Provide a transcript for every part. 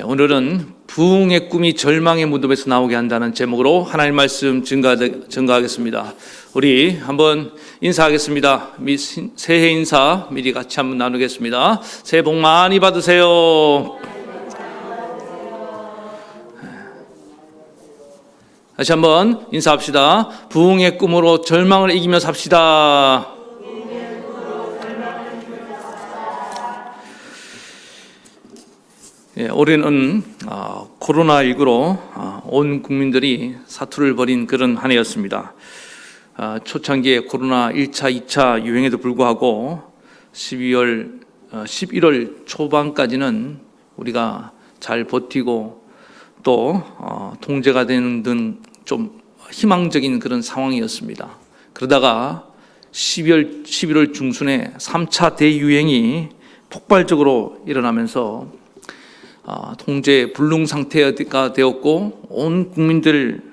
오늘은 부흥의 꿈이 절망의 무덤에서 나오게 한다는 제목으로 하나님 말씀 증거하겠습니다. 우리 한번 인사하겠습니다. 새해 인사 미리 같이 한번 나누겠습니다. 새해 복 많이 받으세요. 다시 한번 인사합시다. 부흥의 꿈으로 절망을 이기며 삽시다. 올해는 코로나19로 온 국민들이 사투를 벌인 그런 한 해였습니다. 초창기에 코로나 1차, 2차 유행에도 불구하고 11월 초반까지는 우리가 잘 버티고 또 통제가 되는 등 좀 희망적인 그런 상황이었습니다. 그러다가 11월 중순에 3차 대유행이 폭발적으로 일어나면서 통제 불능 상태가 되었고 온 국민들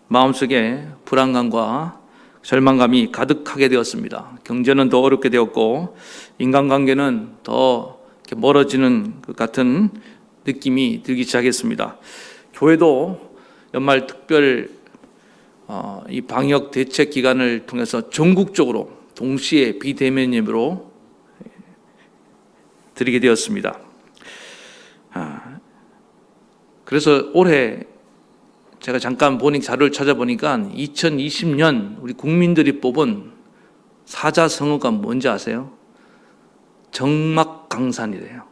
마음속에 불안감과 절망감이 가득하게 되었습니다. 경제는 더 어렵게 되었고 인간관계는 더 멀어지는 것 같은 느낌이 들기 시작했습니다. 교회도 연말 특별 이 방역 대책 기간을 통해서 전국적으로 동시에 비대면 예배로 드리게 되었습니다. 그래서 올해 제가 잠깐 자료를 찾아보니까 2020년 우리 국민들이 뽑은 사자성어가 뭔지 아세요? 정막강산이래요.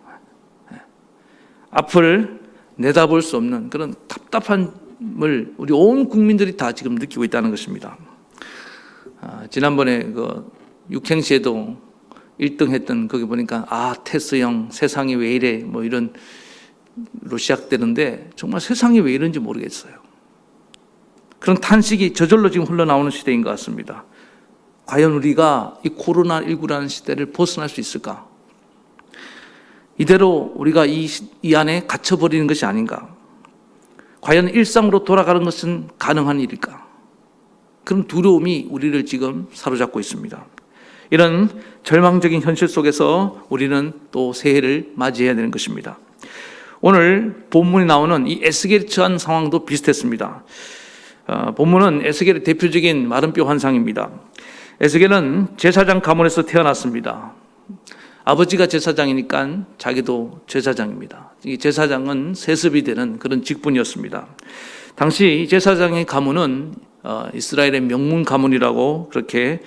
앞을 내다볼 수 없는 그런 답답함을 우리 온 국민들이 다 지금 느끼고 있다는 것입니다. 지난번에 그 육행시에도 1등 했던 거기 보니까 테스 형 세상이 왜 이래 뭐 이런 로 시작되는데 정말 세상이 왜 이런지 모르겠어요. 그런 탄식이 저절로 지금 흘러나오는 시대인 것 같습니다. 과연 우리가 이 코로나19라는 시대를 벗어날 수 있을까? 이대로 우리가 이 안에 갇혀버리는 것이 아닌가? 과연 일상으로 돌아가는 것은 가능한 일일까? 그런 두려움이 우리를 지금 사로잡고 있습니다. 이런 절망적인 현실 속에서 우리는 또 새해를 맞이해야 되는 것입니다. 오늘 본문에 나오는 이 에스겔이 처한 상황도 비슷했습니다. 본문은 에스겔의 대표적인 마름뼈 환상입니다. 에스겔은 제사장 가문에서 태어났습니다. 아버지가 제사장이니까 자기도 제사장입니다. 이 제사장은 세습이 되는 그런 직분이었습니다. 당시 제사장의 가문은 이스라엘의 명문 가문이라고 그렇게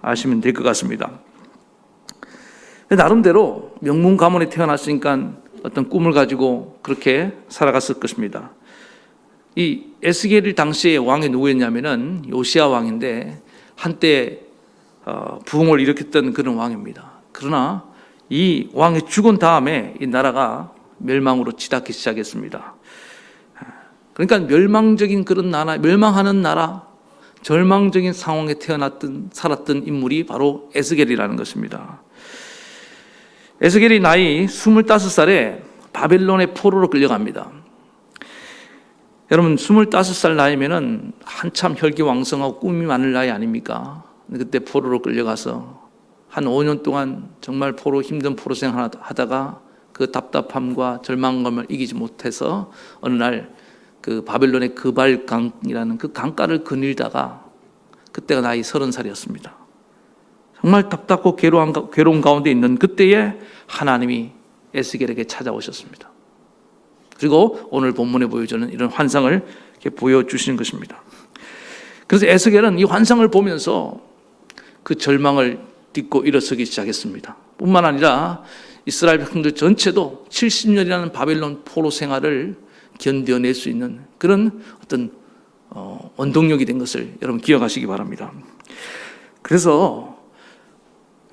아시면 될 것 같습니다. 나름대로 명문 가문에 태어났으니까 어떤 꿈을 가지고 그렇게 살아갔을 것입니다. 이 에스겔 당시의 왕이 누구였냐면은 요시야 왕인데 한때 부흥을 일으켰던 그런 왕입니다. 그러나 이 왕이 죽은 다음에 이 나라가 멸망으로 치닫기 시작했습니다. 그러니까 멸망적인 그런 나라, 멸망하는 나라, 절망적인 상황에 살았던 인물이 바로 에스겔이라는 것입니다. 에스겔이 나이 25살에 바벨론의 포로로 끌려갑니다. 여러분 25살 나이면은 한참 혈기왕성하고 꿈이 많을 나이 아닙니까? 그때 포로로 끌려가서 한 5년 동안 정말 힘든 포로 생활하다가 그 답답함과 절망감을 이기지 못해서 어느 날 그 바벨론의 그발강이라는 그 강가를 거닐다가 그때가 나이 30살이었습니다. 정말 답답고 괴로운 가운데 있는 그때에 하나님이 에스겔에게 찾아오셨습니다. 그리고 오늘 본문에 보여주는 이런 환상을 이렇게 보여주시는 것입니다. 그래서 에스겔은 이 환상을 보면서 그 절망을 딛고 일어서기 시작했습니다. 뿐만 아니라 이스라엘 백성들 전체도 70년이라는 바벨론 포로 생활을 견뎌낼 수 있는 그런 어떤 원동력이 된 것을 여러분 기억하시기 바랍니다. 그래서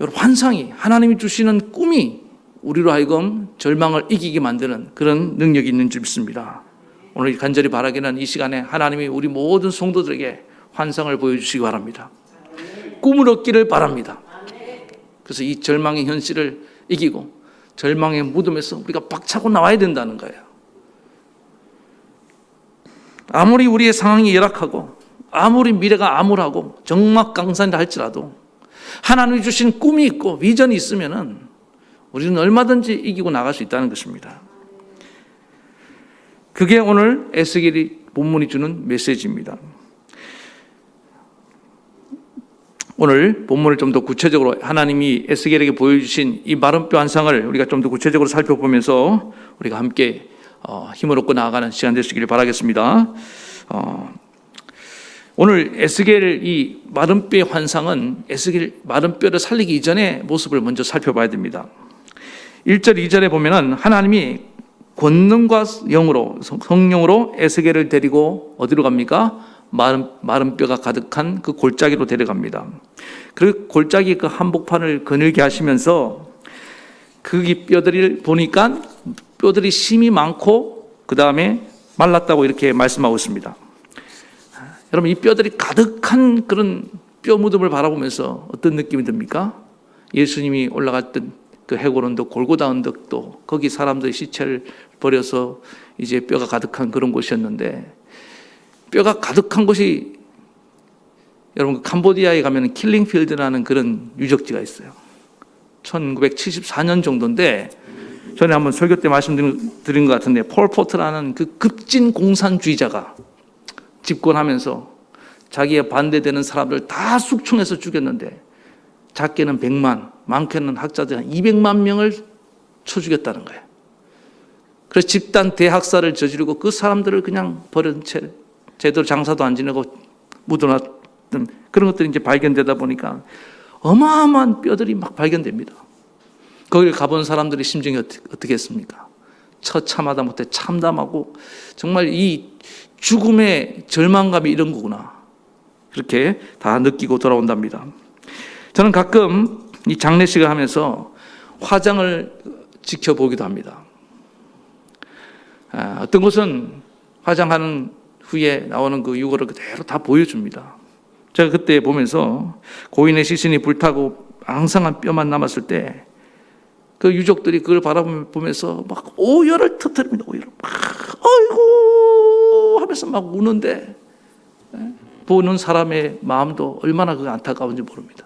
여러분 환상이 하나님이 주시는 꿈이 우리로 하여금 절망을 이기게 만드는 그런 능력이 있는 줄 믿습니다. 오늘 간절히 바라기는 이 시간에 하나님이 우리 모든 성도들에게 환상을 보여주시기 바랍니다. 꿈을 얻기를 바랍니다. 그래서 이 절망의 현실을 이기고 절망의 무덤에서 우리가 박차고 나와야 된다는 거예요. 아무리 우리의 상황이 열악하고 아무리 미래가 암울하고 정막강산이라 할지라도 하나님이 주신 꿈이 있고 비전이 있으면은 우리는 얼마든지 이기고 나갈 수 있다는 것입니다. 그게 오늘 에스겔이 본문이 주는 메시지입니다. 오늘 본문을 좀 더 구체적으로 하나님이 에스겔에게 보여주신 이 마른 뼈 환상을 우리가 좀 더 구체적으로 살펴보면서 우리가 함께 힘을 얻고 나아가는 시간 되시길 바라겠습니다. 오늘 에스겔 이 마른 뼈의 환상은 에스겔 마른 뼈를 살리기 이전의 모습을 먼저 살펴봐야 됩니다. 1절 2절에 보면은 하나님이 권능과 영으로 성령으로 에스겔을 데리고 어디로 갑니까? 마른 뼈가 가득한 그 골짜기로 데려갑니다. 그 골짜기 그 한복판을 거닐게 하시면서 그 뼈들을 보니까 뼈들이 심이 많고 그 다음에 말랐다고 이렇게 말씀하고 있습니다. 여러분, 이 뼈들이 가득한 그런 뼈 무덤을 바라보면서 어떤 느낌이 듭니까? 예수님이 올라갔던 그 해골 언덕, 골고다 언덕도 거기 사람들이 시체를 버려서 이제 뼈가 가득한 그런 곳이었는데, 뼈가 가득한 곳이 여러분 캄보디아에 가면 킬링필드라는 그런 유적지가 있어요. 1974년 정도인데 전에 한번 설교 때 말씀드린 것 같은데, 폴포트라는 그 급진 공산주의자가 집권하면서 자기에 반대되는 사람들 다 숙청해서 죽였는데, 작게는 100만, 많게는 학자들 한 200만 명을 쳐 죽였다는 거예요. 그래서 집단 대학살을 저지르고 그 사람들을 그냥 버린 채 제대로 장사도 안 지내고 묻어놨던 그런 것들이 이제 발견되다 보니까 어마어마한 뼈들이 막 발견됩니다. 거기를 가본 사람들의 심정이 어떻게 했습니까? 처참하다 못해 참담하고 정말 이 죽음의 절망감이 이런 거구나, 그렇게 다 느끼고 돌아온답니다. 저는 가끔 이 장례식을 하면서 화장을 지켜보기도 합니다. 어떤 곳은 화장하는 후에 나오는 그 유골을 그대로 다 보여줍니다. 제가 그때 보면서 고인의 시신이 불타고 앙상한 뼈만 남았을 때 그 유족들이 그걸 바라보면서 막 오열을 터뜨립니다. 오열을 막 아이고 하면서 막 우는데, 보는 사람의 마음도 얼마나 그 안타까운지 모릅니다.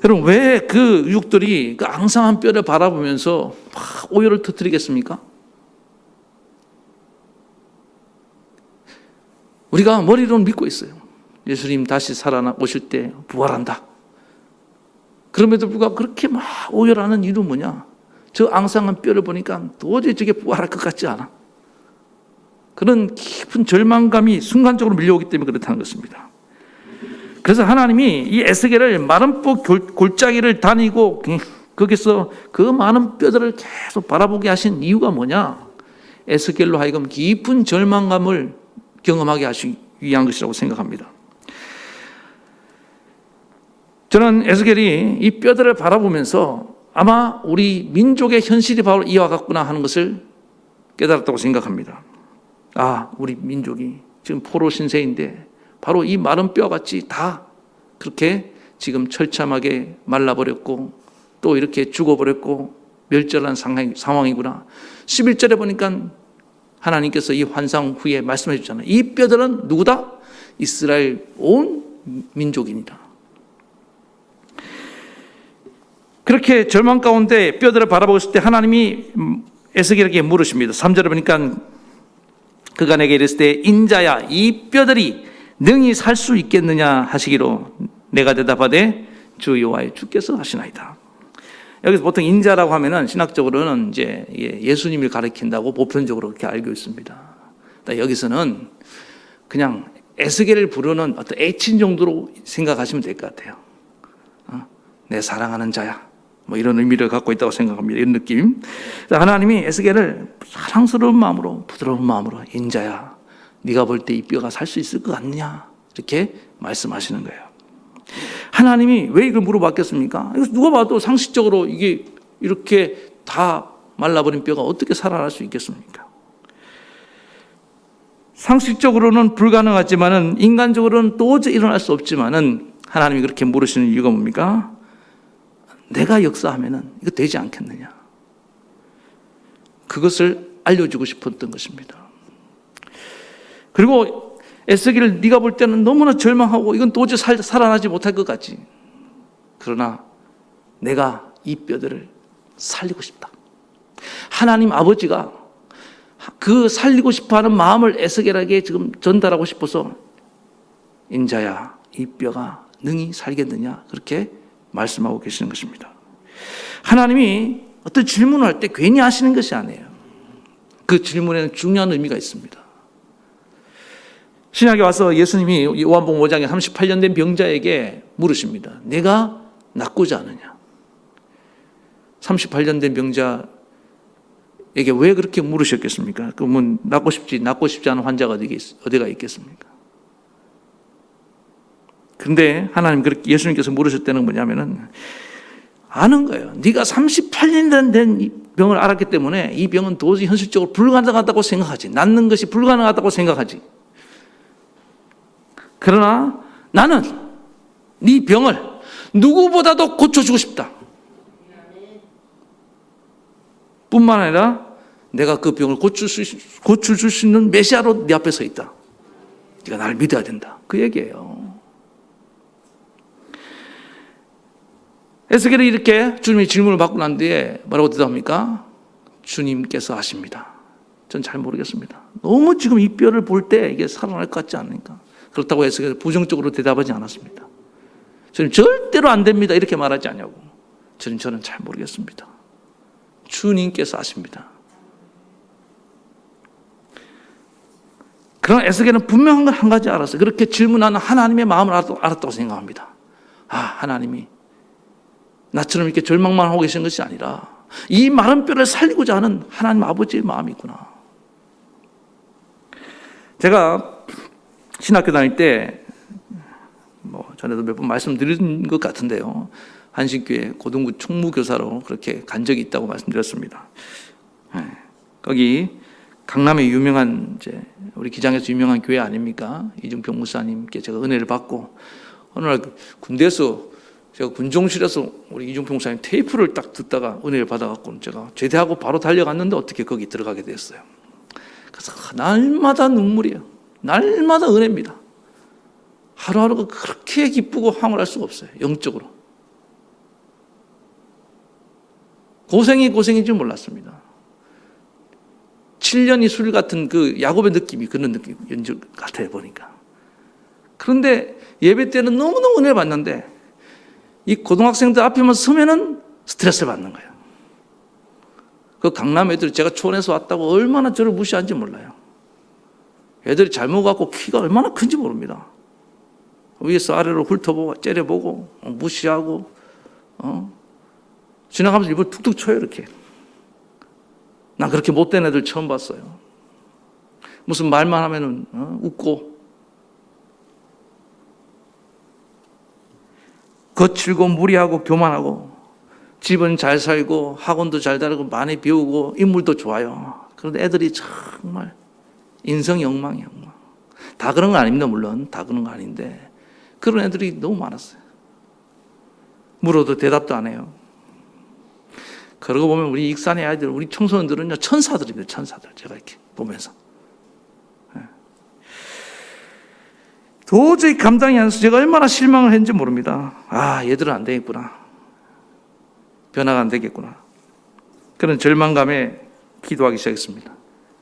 여러분, 왜 그 유족들이 그 앙상한 뼈를 바라보면서 막 오열을 터뜨리겠습니까? 우리가 머리로는 믿고 있어요. 예수님 다시 살아오실 때 부활한다. 그럼에도 불구하고 그렇게 막 오열하는 이유는 뭐냐? 저 앙상한 뼈를 보니까 도저히 저게 부활할 것 같지 않아. 그런 깊은 절망감이 순간적으로 밀려오기 때문에 그렇다는 것입니다. 그래서 하나님이 이 에스겔을 마른 뼈 골짜기를 다니고 거기서 그 많은 뼈들을 계속 바라보게 하신 이유가 뭐냐? 에스겔로 하여금 깊은 절망감을 경험하게 하시기 위한 것이라고 생각합니다. 저는 에스겔이 이 뼈들을 바라보면서 아마 우리 민족의 현실이 바로 이와 같구나 하는 것을 깨달았다고 생각합니다. 우리 민족이 지금 포로 신세인데 바로 이 마른 뼈같이 다 그렇게 지금 처참하게 말라버렸고 또 이렇게 죽어버렸고 멸절한 상황이구나. 11절에 보니까 하나님께서 이 환상 후에 말씀해 주잖아요. 이 뼈들은 누구다? 이스라엘 온 민족입니다. 그렇게 절망 가운데 뼈들을 바라보고 있을 때 하나님이 에스겔에게 물으십니다. 3절에 보니까 그가 내게 이랬을 때, 인자야, 이 뼈들이 능히 살 수 있겠느냐 하시기로 내가 대답하되 주 여호와의 주께서 하시나이다. 여기서 보통 인자라고 하면은 신학적으로는 이제 예수님을 가리킨다고 보편적으로 그렇게 알고 있습니다. 여기서는 그냥 에스겔을 부르는 어떤 애칭 정도로 생각하시면 될 것 같아요. 내 사랑하는 자야, 뭐 이런 의미를 갖고 있다고 생각합니다. 이런 느낌. 하나님이 에스겔을 사랑스러운 마음으로, 부드러운 마음으로, 인자야, 네가 볼 때 이 뼈가 살 수 있을 것 같느냐, 이렇게 말씀하시는 거예요. 하나님이 왜 이걸 물어봤겠습니까? 이거 누가 봐도 상식적으로 이게 이렇게 다 말라버린 뼈가 어떻게 살아날 수 있겠습니까? 상식적으로는 불가능하지만은 인간적으로는 도저히 일어날 수 없지만은 하나님이 그렇게 물으시는 이유가 뭡니까? 내가 역사하면은 이거 되지 않겠느냐? 그것을 알려주고 싶었던 것입니다. 그리고 에스겔을 네가 볼 때는 너무나 절망하고 이건 도저히 살아나지 못할 것 같지. 그러나 내가 이 뼈들을 살리고 싶다. 하나님 아버지가 그 살리고 싶어하는 마음을 에스겔에게 지금 전달하고 싶어서 인자야 이 뼈가 능히 살겠느냐 그렇게 말씀하고 계시는 것입니다. 하나님이 어떤 질문을 할 때 괜히 하시는 것이 아니에요. 그 질문에는 중요한 의미가 있습니다. 신약에 와서 예수님이 요한복음 5장에 38년 된 병자에게 물으십니다. 내가 낫고자 하느냐? 38년 된 병자에게 왜 그렇게 물으셨겠습니까? 그러면 낫고 싶지 않은 환자가 어디가 있겠습니까? 그런데 하나님 그렇게 예수님께서 물으셨다는 뭐냐면은 아는 거예요. 네가 38년 된 병을 알았기 때문에 이 병은 도저히 현실적으로 불가능하다고 생각하지. 낫는 것이 불가능하다고 생각하지. 그러나 나는 네 병을 누구보다도 고쳐주고 싶다. 뿐만 아니라 내가 그 병을 고쳐줄 수 있는 메시아로 네 앞에 서 있다. 네가 나를 믿어야 된다. 그 얘기예요. 에스겔이 이렇게 주님이 질문을 받고 난 뒤에 뭐라고 대답합니까? 주님께서 하십니다. 전 잘 모르겠습니다. 너무 지금 이 뼈를 볼 때 이게 살아날 것 같지 않으니까. 그렇다고 에스겔이 부정적으로 대답하지 않았습니다. 저는 절대로 안 됩니다. 이렇게 말하지 않냐고. 저는 잘 모르겠습니다. 주님께서 아십니다. 그러나 에스겔은 분명한 건 한 가지 알았어요. 그렇게 질문하는 하나님의 마음을 알았다고 생각합니다. 아, 하나님이 나처럼 이렇게 절망만 하고 계신 것이 아니라 이 마른 뼈를 살리고자 하는 하나님 아버지의 마음이 있구나. 제가 신학교 다닐 때 전에도 몇 번 말씀드린 것 같은데요. 한신교회 고등부 총무교사로 그렇게 간 적이 있다고 말씀드렸습니다. 거기 강남에 유명한 우리 기장에서 유명한 교회 아닙니까? 이중평 목사님께 제가 은혜를 받고 어느 날 군대에서 제가 군종실에서 우리 이중평 목사님 테이프를 딱 듣다가 은혜를 받아갖고 제가 제대하고 바로 달려갔는데 어떻게 거기 들어가게 됐어요. 그래서 날마다 눈물이에요. 날마다 은혜입니다. 하루하루가 그렇게 기쁘고 황홀할 수가 없어요. 영적으로. 고생인 줄 몰랐습니다. 7년이 술 같은 그 야곱의 느낌이 그런 느낌 연주 같아요 보니까. 그런데 예배 때는 너무너무 은혜를 받는데 이 고등학생들 앞에만 서면은 스트레스를 받는 거예요. 그 강남 애들 제가 초원에서 왔다고 얼마나 저를 무시한지 몰라요. 애들이 잘못 갖고 키가 얼마나 큰지 모릅니다. 위에서 아래로 훑어보고 째려보고 무시하고 지나가면서 입을 툭툭 쳐요 이렇게. 나 그렇게 못된 애들 처음 봤어요. 무슨 말만 하면은 웃고 거칠고 무리하고 교만하고 집은 잘 살고 학원도 잘 다니고 많이 배우고 인물도 좋아요. 그런데 애들이 정말 인성이 엉망이에요. 엉망. 다 그런 거 아닙니다. 물론 다 그런 거 아닌데 그런 애들이 너무 많았어요. 물어도 대답도 안 해요. 그러고 보면 우리 익산의 아이들, 우리 청소년들은요 천사들입니다. 천사들. 제가 이렇게 보면서 도저히 감당이 안 돼서 제가 얼마나 실망을 했는지 모릅니다. 아, 얘들은 안 되겠구나. 변화가 안 되겠구나. 그런 절망감에 기도하기 시작했습니다.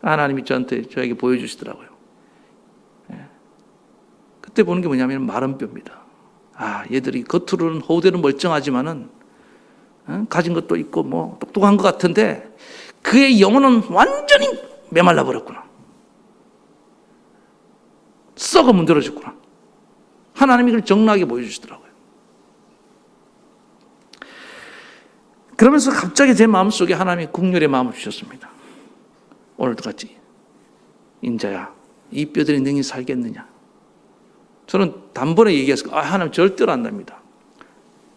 하나님이 저에게 보여주시더라고요. 그때 보는 게 뭐냐면 마른 뼈입니다. 아, 얘들이 겉으로는 호대는 멀쩡하지만은 가진 것도 있고 뭐 똑똑한 것 같은데 그의 영혼은 완전히 메말라 버렸구나. 썩어 문드러졌구나. 하나님이 그걸 정나게 보여주시더라고요. 그러면서 갑자기 제 마음속에 하나님이 국률의 마음을 주셨습니다. 오늘도 같이 인자야 이 뼈들이 능히 살겠느냐. 저는 단번에 얘기했어요. 하나님 절대로 안 됩니다.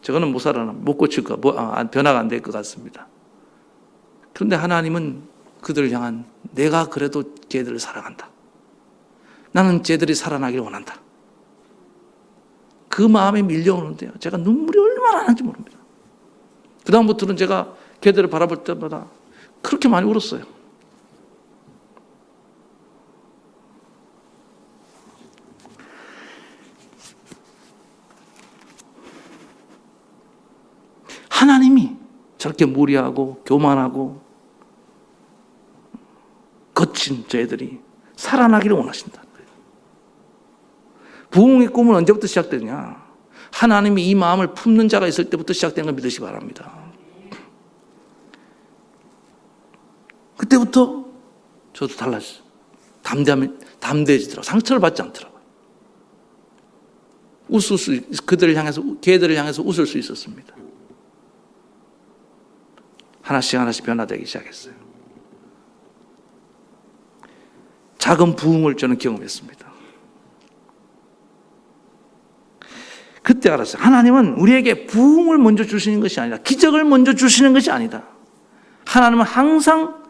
저거는 못 살아나. 못 고칠 거, 변화가 안 될 것 같습니다. 그런데 하나님은 그들을 향한 내가 그래도 걔들을 사랑한다. 나는 쟤들이 살아나길 원한다. 그 마음에 밀려오는데요. 제가 눈물이 얼마나 나는지 모릅니다. 그 다음부터는 제가 걔들을 바라볼 때마다 그렇게 많이 울었어요. 하나님이 저렇게 무리하고 교만하고 지친 저희들이 살아나기를 원하신다는 거예요. 부흥의 꿈은 언제부터 시작되냐? 하나님이 이 마음을 품는 자가 있을 때부터 시작된 걸 믿으시기 바랍니다. 그때부터 저도 달라졌어요. 담대해지더라고요. 상처를 받지 않더라고요. 걔들을 향해서 웃을 수 있었습니다. 하나씩 변화되기 시작했어요. 작은 부흥을 저는 경험했습니다. 그때 알았어요. 하나님은 우리에게 부흥을 먼저 주시는 것이 아니다. 기적을 먼저 주시는 것이 아니다. 하나님은 항상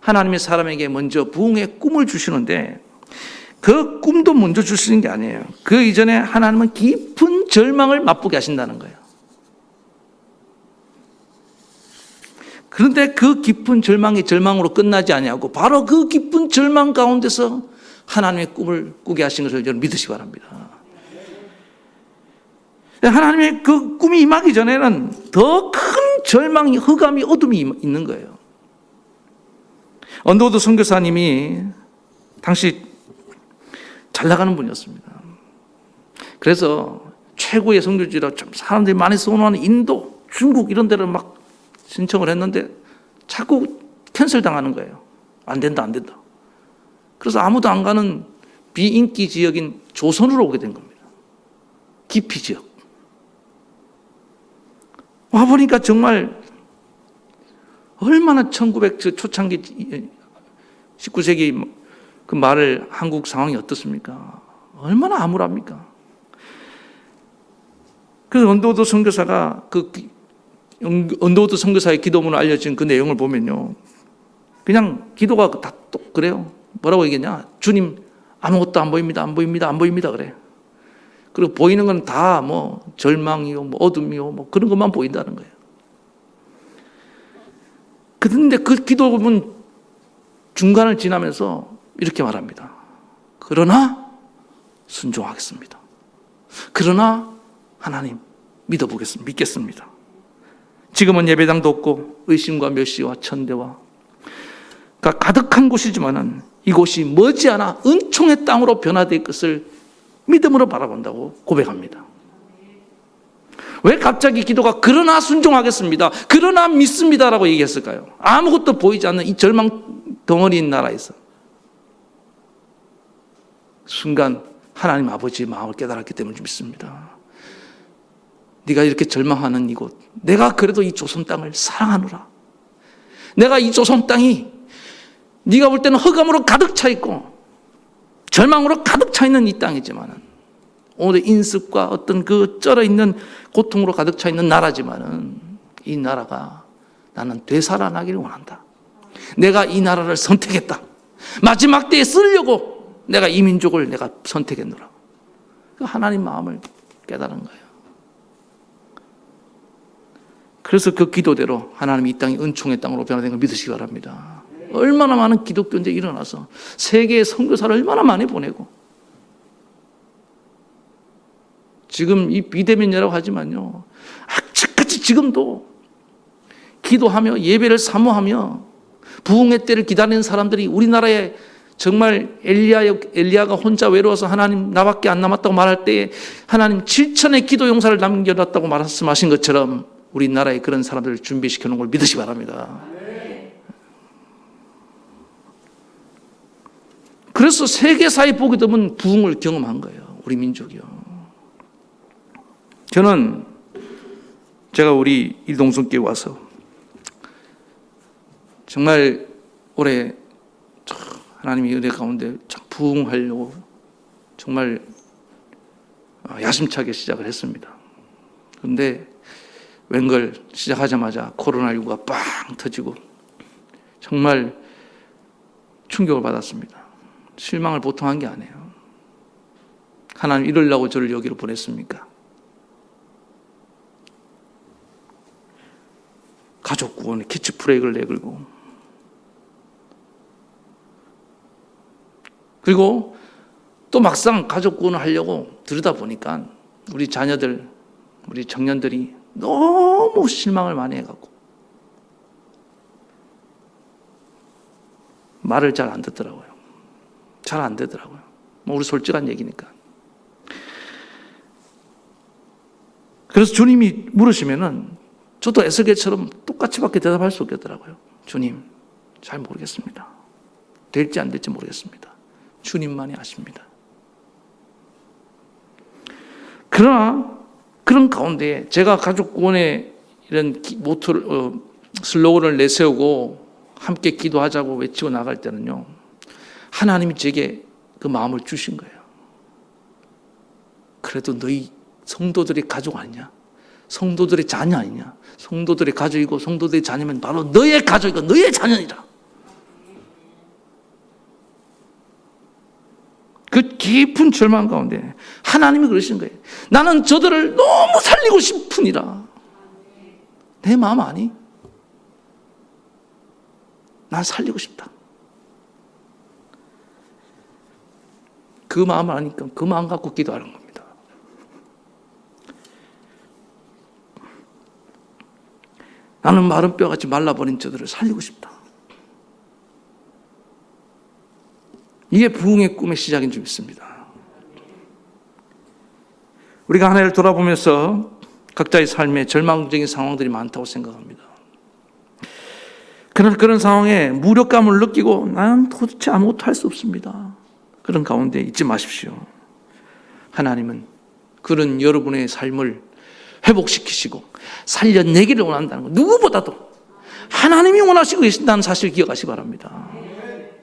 하나님의 사람에게 먼저 부흥의 꿈을 주시는데 그 꿈도 먼저 주시는 게 아니에요. 그 이전에 하나님은 깊은 절망을 맛보게 하신다는 거예요. 그런데 그 깊은 절망이 절망으로 끝나지 아니하고 바로 그 깊은 절망 가운데서 하나님의 꿈을 꾸게 하신 것을 저는 믿으시기 바랍니다. 하나님의 그 꿈이 임하기 전에는 더 큰 절망이, 흑암이, 어둠이 있는 거예요. 언더우드 선교사님이 당시 잘 나가는 분이었습니다. 그래서 최고의 선교지라 사람들이 많이 선호하는 인도, 중국 이런 데를 막 신청을 했는데 자꾸 캔슬 당하는 거예요. 안 된다. 그래서 아무도 안 가는 비인기 지역인 조선으로 오게 된 겁니다. 기피 지역. 와보니까 정말 얼마나 1900 초창기 19세기 그 말을 한국 상황이 어떻습니까? 얼마나 암울합니까? 그래서 언더우드 선교사가 언더우드 선교사의 기도문을 알려진 그 내용을 보면요, 그냥 기도가 다 그래요. 뭐라고 얘기했냐? 주님, 아무것도 안 보입니다. 그래. 그리고 보이는 건 다 뭐 절망이요, 뭐 어둠이요, 뭐 그런 것만 보인다는 거예요. 그런데 그 기도문 중간을 지나면서 이렇게 말합니다. 그러나 순종하겠습니다. 그러나 하나님 믿겠습니다. 지금은 예배당도 없고 의심과 멸시와 천대와 가득한 곳이지만은 이곳이 머지않아 은총의 땅으로 변화될 것을 믿음으로 바라본다고 고백합니다. 왜 갑자기 기도가 그러나 순종하겠습니다, 그러나 믿습니다라고 얘기했을까요? 아무것도 보이지 않는 이 절망 덩어리인 나라에서 순간 하나님 아버지의 마음을 깨달았기 때문에 믿습니다. 네가 이렇게 절망하는 이곳, 내가 그래도 이 조선 땅을 사랑하노라. 내가 이 조선 땅이 네가 볼 때는 흑암으로 가득 차 있고 절망으로 가득 차 있는 이 땅이지만은, 오늘의 인습과 어떤 그 쩔어 있는 고통으로 가득 차 있는 나라지만은, 이 나라가 나는 되살아나기를 원한다. 내가 이 나라를 선택했다. 마지막 때에 쓰려고 내가 이 민족을 내가 선택했노라. 하나님 마음을 깨달은 거예요. 그래서 그 기도대로 하나님이 이 땅이 은총의 땅으로 변화된 걸 믿으시기 바랍니다. 얼마나 많은 기독교인들이 일어나서 세계의 선교사를 얼마나 많이 보내고, 지금 이 비대면이라고 하지만요, 아직까지 지금도 기도하며 예배를 사모하며 부흥의 때를 기다리는 사람들이 우리나라에 정말 엘리야가 혼자 외로워서 하나님 나밖에 안 남았다고 말할 때에 하나님 7천의 기도 용사를 남겨놨다고 말씀하신 것처럼 우리나라에 그런 사람들을 준비시켜 놓은 걸 믿으시기 바랍니다. 그래서 세계사에 보게 되면 부흥을 경험한 거예요. 우리 민족이요. 저는 제가 우리 일동성교회 와서 정말 올해 하나님의 은혜 가운데 부흥하려고 정말 야심차게 시작을 했습니다. 그런데 웬걸 시작하자마자 코로나19가 빵 터지고 정말 충격을 받았습니다. 실망을 보통 한 게 아니에요. 하나님 이러려고 저를 여기로 보냈습니까? 가족 구원에 키치프레이크를 내걸고, 그리고 또 막상 가족 구원을 하려고 들여다 보니까 우리 자녀들, 우리 청년들이 너무 실망을 많이 해갖고 말을 잘 안 듣더라고요. 잘 안 되더라고요. 우리 솔직한 얘기니까. 그래서 주님이 물으시면은 저도 에스겔처럼 똑같이밖에 대답할 수 없겠더라고요. 주님, 잘 모르겠습니다. 될지 안 될지 모르겠습니다. 주님만이 아십니다. 그러나 그런 가운데 제가 가족구원의 이런 모토를 슬로건을 내세우고 함께 기도하자고 외치고 나갈 때는요, 하나님이 제게 그 마음을 주신 거예요. 그래도 너희 성도들의 가족 아니냐? 성도들의 자녀 아니냐? 성도들의 가족이고 성도들의 자녀면 바로 너의 가족이고 너의 자녀이라. 그 깊은 절망 가운데 하나님이 그러신 거예요. 나는 저들을 너무 살리고 싶으니라. 내 마음 아니? 난 살리고 싶다. 그 마음을 아니까 그 마음 갖고 기도하는 겁니다. 나는 마른 뼈같이 말라버린 저들을 살리고 싶다. 이게 부흥의 꿈의 시작인 줄 믿습니다. 우리가 하나를 돌아보면서 각자의 삶에 절망적인 상황들이 많다고 생각합니다. 그러나 그런 상황에 무력감을 느끼고 나는 도대체 아무것도 할 수 없습니다. 그런 가운데 잊지 마십시오. 하나님은 그런 여러분의 삶을 회복시키시고 살려내기를 원한다는 것, 누구보다도 하나님이 원하시고 계신다는 사실을 기억하시기 바랍니다.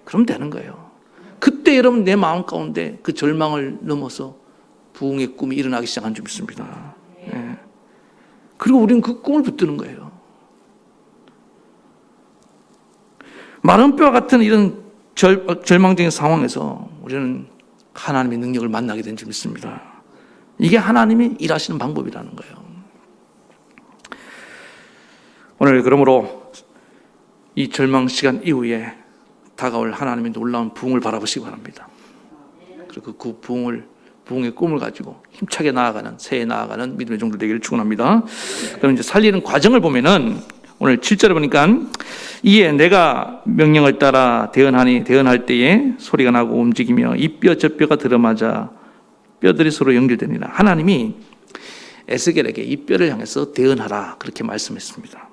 그럼 되는 거예요. 그때 여러분 내 마음 가운데 그 절망을 넘어서 부흥의 꿈이 일어나기 시작한 줄 믿습니다. 네. 그리고 우리는 그 꿈을 붙드는 거예요. 마른 뼈와 같은 이런 절망적인 상황에서 우리는 하나님의 능력을 만나게 된 줄 믿습니다. 이게 하나님이 일하시는 방법이라는 거예요. 오늘 그러므로 이 절망 시간 이후에 다가올 하나님의 놀라운 부흥을 바라보시기 바랍니다. 그리고 그 부흥의 꿈을 가지고 힘차게 나아가는, 새해 나아가는 믿음의 종들 되기를 축원합니다. 그럼 이제 살리는 과정을 보면은 오늘 7절에 보니까 이에 내가 명령을 따라 대언할 때에 소리가 나고 움직이며 이 뼈 저 뼈가 들어맞아 뼈들이 서로 연결되니라. 하나님이 에스겔에게 이 뼈를 향해서 대언하라 그렇게 말씀했습니다.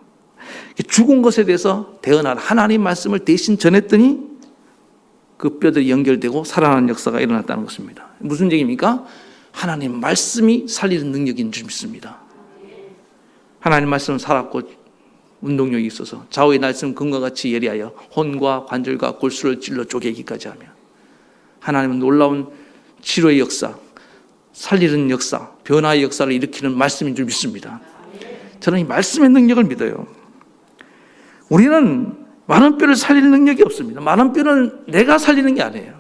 죽은 것에 대해서 대언하라. 하나님 말씀을 대신 전했더니 그 뼈들이 연결되고 살아나는 역사가 일어났다는 것입니다. 무슨 얘기입니까? 하나님 말씀이 살리는 능력인 줄 믿습니다. 하나님 말씀은 살았고 운동력이 있어서 좌우의 날씀 금과 같이 예리하여 혼과 관절과 골수를 찔러 쪼개기까지 하며 하나님은 놀라운 치료의 역사, 살리는 역사, 변화의 역사를 일으키는 말씀인 줄 믿습니다. 저는 이 말씀의 능력을 믿어요. 우리는 마른 뼈를 살리는 능력이 없습니다. 마른 뼈는 내가 살리는 게 아니에요.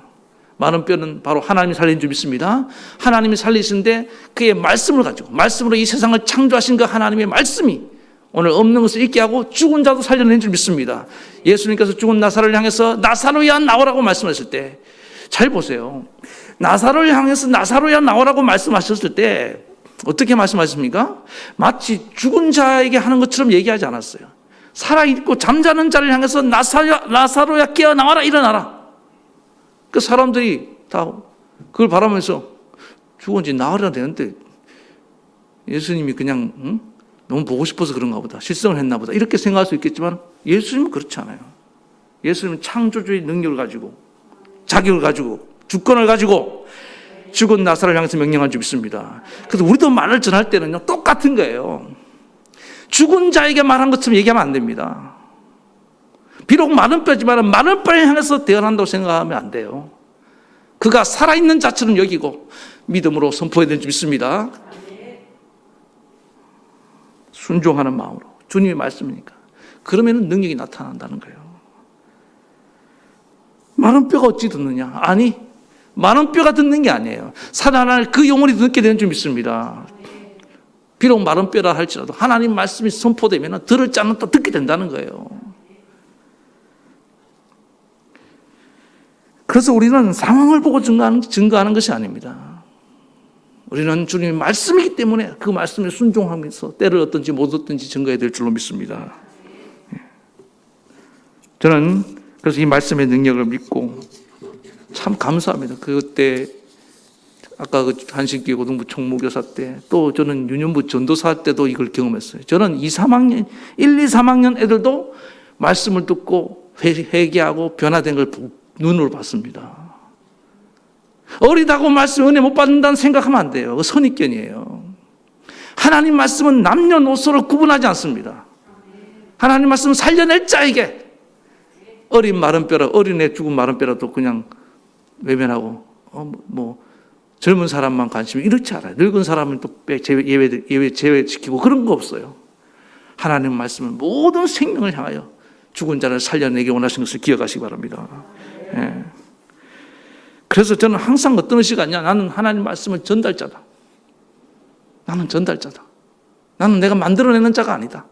마른 뼈는 바로 하나님이 살리는 줄 믿습니다. 하나님이 살리시는데 그의 말씀을 가지고, 말씀으로 이 세상을 창조하신 그 하나님의 말씀이 오늘 없는 것을 있게 하고 죽은 자도 살려낸 줄 믿습니다. 예수님께서 죽은 나사로를 향해서 나사로야 나오라고 말씀하실 때 잘 보세요. 나사로를 향해서 나사로야 나오라고 말씀하셨을 때 어떻게 말씀하십니까? 마치 죽은 자에게 하는 것처럼 얘기하지 않았어요. 살아있고 잠자는 자를 향해서 나사로야 깨어나와라, 일어나라. 그 사람들이 다 그걸 바라면서 죽은 지 나으려야 되는데 예수님이 그냥 너무 보고 싶어서 그런가 보다, 실성을 했나 보다 이렇게 생각할 수 있겠지만 예수님은 그렇지 않아요. 예수님은 창조주의 능력을 가지고 자격을 가지고 주권을 가지고 죽은 나사로를 향해서 명령한 줄 믿습니다. 그래서 우리도 말을 전할 때는요 똑같은 거예요. 죽은 자에게 말한 것처럼 얘기하면 안 됩니다. 비록 마른 뼈지만 마른 뼈를 향해서 대언한다고 생각하면 안 돼요. 그가 살아있는 자처럼 여기고 믿음으로 선포해야 될 줄 믿습니다. 순종하는 마음으로 주님의 말씀이니까 그러면 능력이 나타난다는 거예요. 마른 뼈가 어찌 듣느냐? 아니, 마른 뼈가 듣는 게 아니에요. 살아날 그 영혼이 듣게 되는 줄 믿습니다. 비록 마른 뼈라 할지라도 하나님 말씀이 선포되면 들을 자는 또 듣게 된다는 거예요. 그래서 우리는 상황을 보고 증거하는 것이 아닙니다. 우리는 주님의 말씀이기 때문에 그 말씀에 순종하면서 때를 얻든지 못 얻든지 증거해야 될 줄로 믿습니다. 저는 그래서 이 말씀의 능력을 믿고 참 감사합니다. 그때 아까 그 한신교회 고등부 총무교사 때, 또 저는 유년부 전도사 때도 이걸 경험했어요. 저는 1, 2, 3학년 애들도 말씀을 듣고 회개하고 변화된 걸 눈으로 봤습니다. 어리다고 말씀 은혜 못 받는다는 생각하면 안 돼요. 그 선입견이에요. 하나님 말씀은 남녀노소를 구분하지 않습니다. 하나님 말씀은 살려낼 자에게, 어린 마른 뼈라, 어린애 죽은 마른 뼈라도 그냥 외면하고 젊은 사람만 관심이 이렇지 않아요. 늙은 사람은 또 제외시키고 그런 거 없어요. 하나님 말씀은 모든 생명을 향하여 죽은 자를 살려내기 원하시는 것을 기억하시기 바랍니다. 예. 그래서 저는 항상 어떤 의식 같냐, 나는 하나님 말씀을 전달자다. 나는 전달자다. 나는 내가 만들어내는 자가 아니다.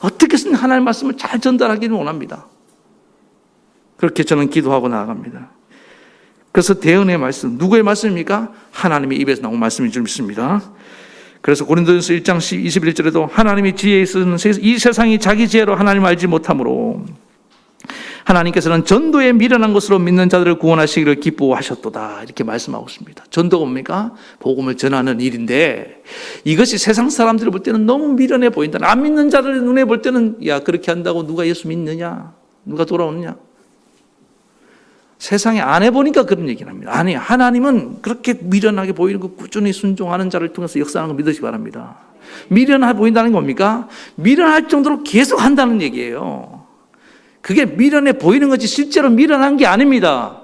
어떻게 해서든 하나님 말씀을 잘 전달하기를 원합니다. 그렇게 저는 기도하고 나아갑니다. 그래서 대언의 말씀, 누구의 말씀입니까? 하나님의 입에서 나온 말씀인 줄 믿습니다. 그래서 고린도전서 1장 21절에도 하나님이 지혜에 있어서는 이 세상이 자기 지혜로 하나님을 알지 못하므로 하나님께서는 전도에 미련한 것으로 믿는 자들을 구원하시기를 기뻐하셨도다, 이렇게 말씀하고 있습니다. 전도가 뭡니까? 복음을 전하는 일인데, 이것이 세상 사람들이 볼 때는 너무 미련해 보인다. 안 믿는 자들 눈에 볼 때는, 야, 그렇게 한다고 누가 예수 믿느냐? 누가 돌아오느냐? 세상에 안 해보니까 그런 얘기를 합니다. 아니, 하나님은 그렇게 미련하게 보이는 거, 꾸준히 순종하는 자를 통해서 역사하는 거 믿으시기 바랍니다. 미련해 보인다는 게 뭡니까? 미련할 정도로 계속 한다는 얘기예요. 그게 미련해 보이는 거지 실제로 미련한 게 아닙니다.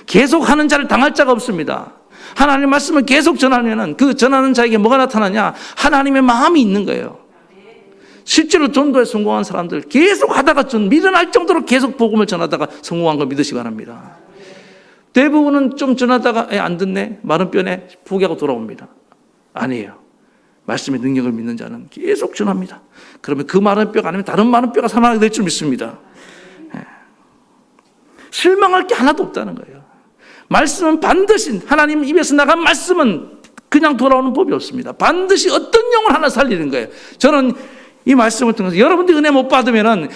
계속 하는 자를 당할 자가 없습니다. 하나님의 말씀을 계속 전하면은 그 전하는 자에게 뭐가 나타나냐? 하나님의 마음이 있는 거예요. 실제로 전도에 성공한 사람들 계속 하다가 미련할 정도로 계속 복음을 전하다가 성공한 걸 믿으시기 바랍니다. 대부분은 좀 전하다가 안 듣네, 마른 뼈네, 포기하고 돌아옵니다. 아니에요. 말씀의 능력을 믿는 자는 계속 전합니다. 그러면 그 마른 뼈가 아니면 다른 마른 뼈가 살아나게 될 줄 믿습니다. 실망할 게 하나도 없다는 거예요. 말씀은 반드시, 하나님 입에서 나간 말씀은 그냥 돌아오는 법이 없습니다. 반드시 어떤 영을 하나 살리는 거예요. 저는 이 말씀을 통해서 여러분들이 은혜 못 받으면은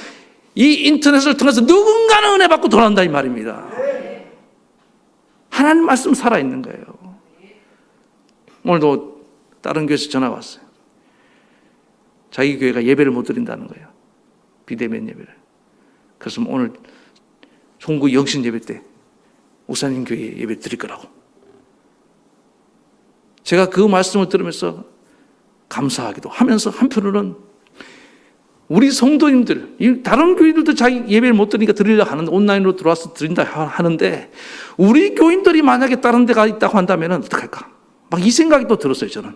이 인터넷을 통해서 누군가는 은혜 받고 돌아온다 이 말입니다. 하나님 말씀 살아있는 거예요. 오늘도 다른 교회에서 전화가 왔어요. 자기 교회가 예배를 못 드린다는 거예요. 비대면 예배를. 그래서 오늘 송구 영신 예배 때 우사님 교회에 예배 드릴 거라고. 제가 그 말씀을 들으면서 감사하기도 하면서 한편으로는 우리 성도님들, 다른 교인들도 자기 예배를 못 드리니까 드리려고 하는데, 온라인으로 들어와서 드린다 하는데, 우리 교인들이 만약에 다른 데가 있다고 한다면 어떡할까? 막 이 생각이 또 들었어요, 저는.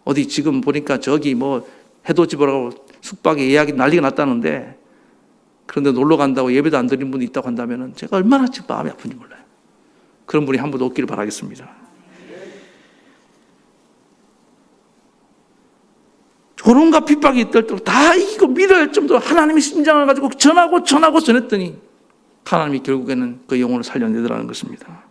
어디 지금 보니까 저기 해돋이보라고 숙박에 예약이 난리가 났다는데, 그런데 놀러 간다고 예배도 안 드린 분이 있다고 한다면 제가 얼마나 지금 마음이 아픈지 몰라요. 그런 분이 한 분도 없기를 바라겠습니다. 조롱과 핍박이 있더라도 다 이기고 믿어야 좀 더 하나님의 심장을 가지고 전했더니 하나님이 결국에는 그 영혼을 살려내더라는 것입니다.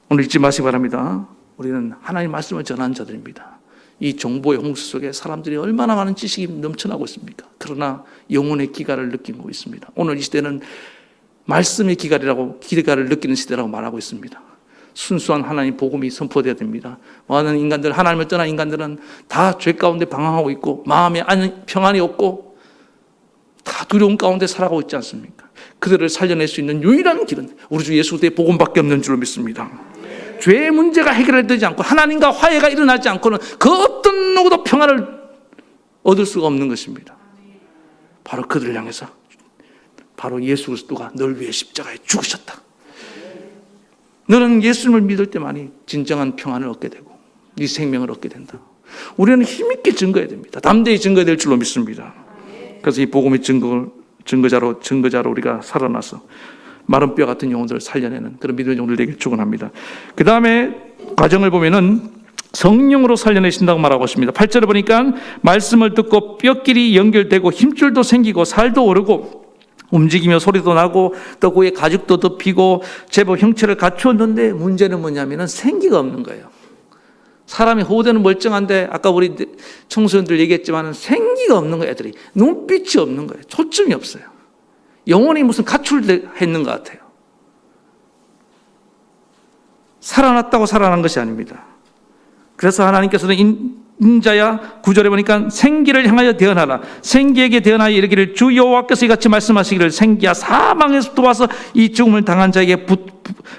오늘 잊지 마시기 바랍니다. 우리는 하나님의 말씀을 전하는 자들입니다. 이 정보의 홍수 속에 사람들이 얼마나 많은 지식이 넘쳐나고 있습니까? 그러나 영혼의 기갈을 느끼고 있습니다. 오늘 이 시대는 말씀의 기갈을 느끼는 시대라고 말하고 있습니다. 순수한 하나님 복음이 선포되어야 됩니다. 많은 인간들, 하나님을 떠난 인간들은 다 죄 가운데 방황하고 있고 마음에 평안이 없고 다 두려움 가운데 살아가고 있지 않습니까? 그들을 살려낼 수 있는 유일한 길은 우리 주 예수 그리스도의 복음밖에 없는 줄로 믿습니다. 죄의 문제가 해결되지 않고 하나님과 화해가 일어나지 않고는 그 어떤 누구도 평안을 얻을 수가 없는 것입니다. 바로 그들을 향해서 바로 예수 그리스도가 널 위해 십자가에 죽으셨다. 너는 예수님을 믿을 때만이 진정한 평안을 얻게 되고 네 생명을 얻게 된다. 우리는 힘있게 증거해야 됩니다. 담대히 증거해야 될 줄로 믿습니다. 그래서 이 복음의 증거자로 우리가 살아나서 마른 뼈 같은 영혼들을 살려내는 그런 믿음의 영혼들 되길 축원합니다. 그 다음에 과정을 보면은 성령으로 살려내신다고 말하고 있습니다. 8절에 보니까 말씀을 듣고 뼈끼리 연결되고 힘줄도 생기고 살도 오르고 움직이며 소리도 나고 또 그의 가죽도 덮이고 제법 형체를 갖추었는데 문제는 뭐냐면은 생기가 없는 거예요. 사람이 호되는 멀쩡한데 아까 우리 청소년들 얘기했지만 생기가 없는 거예요. 애들이 눈빛이 없는 거예요. 초점이 없어요. 영혼이 무슨 가출했는 것 같아요. 살아났다고 살아난 것이 아닙니다. 그래서 하나님께서는 인자야 9절에 보니까 생기를 향하여 대언하라. 생기에게 대언하여 이르기를 주 여호와께서 이같이 말씀하시기를 생기야 사망에서 도와서 이 죽음을 당한 자에게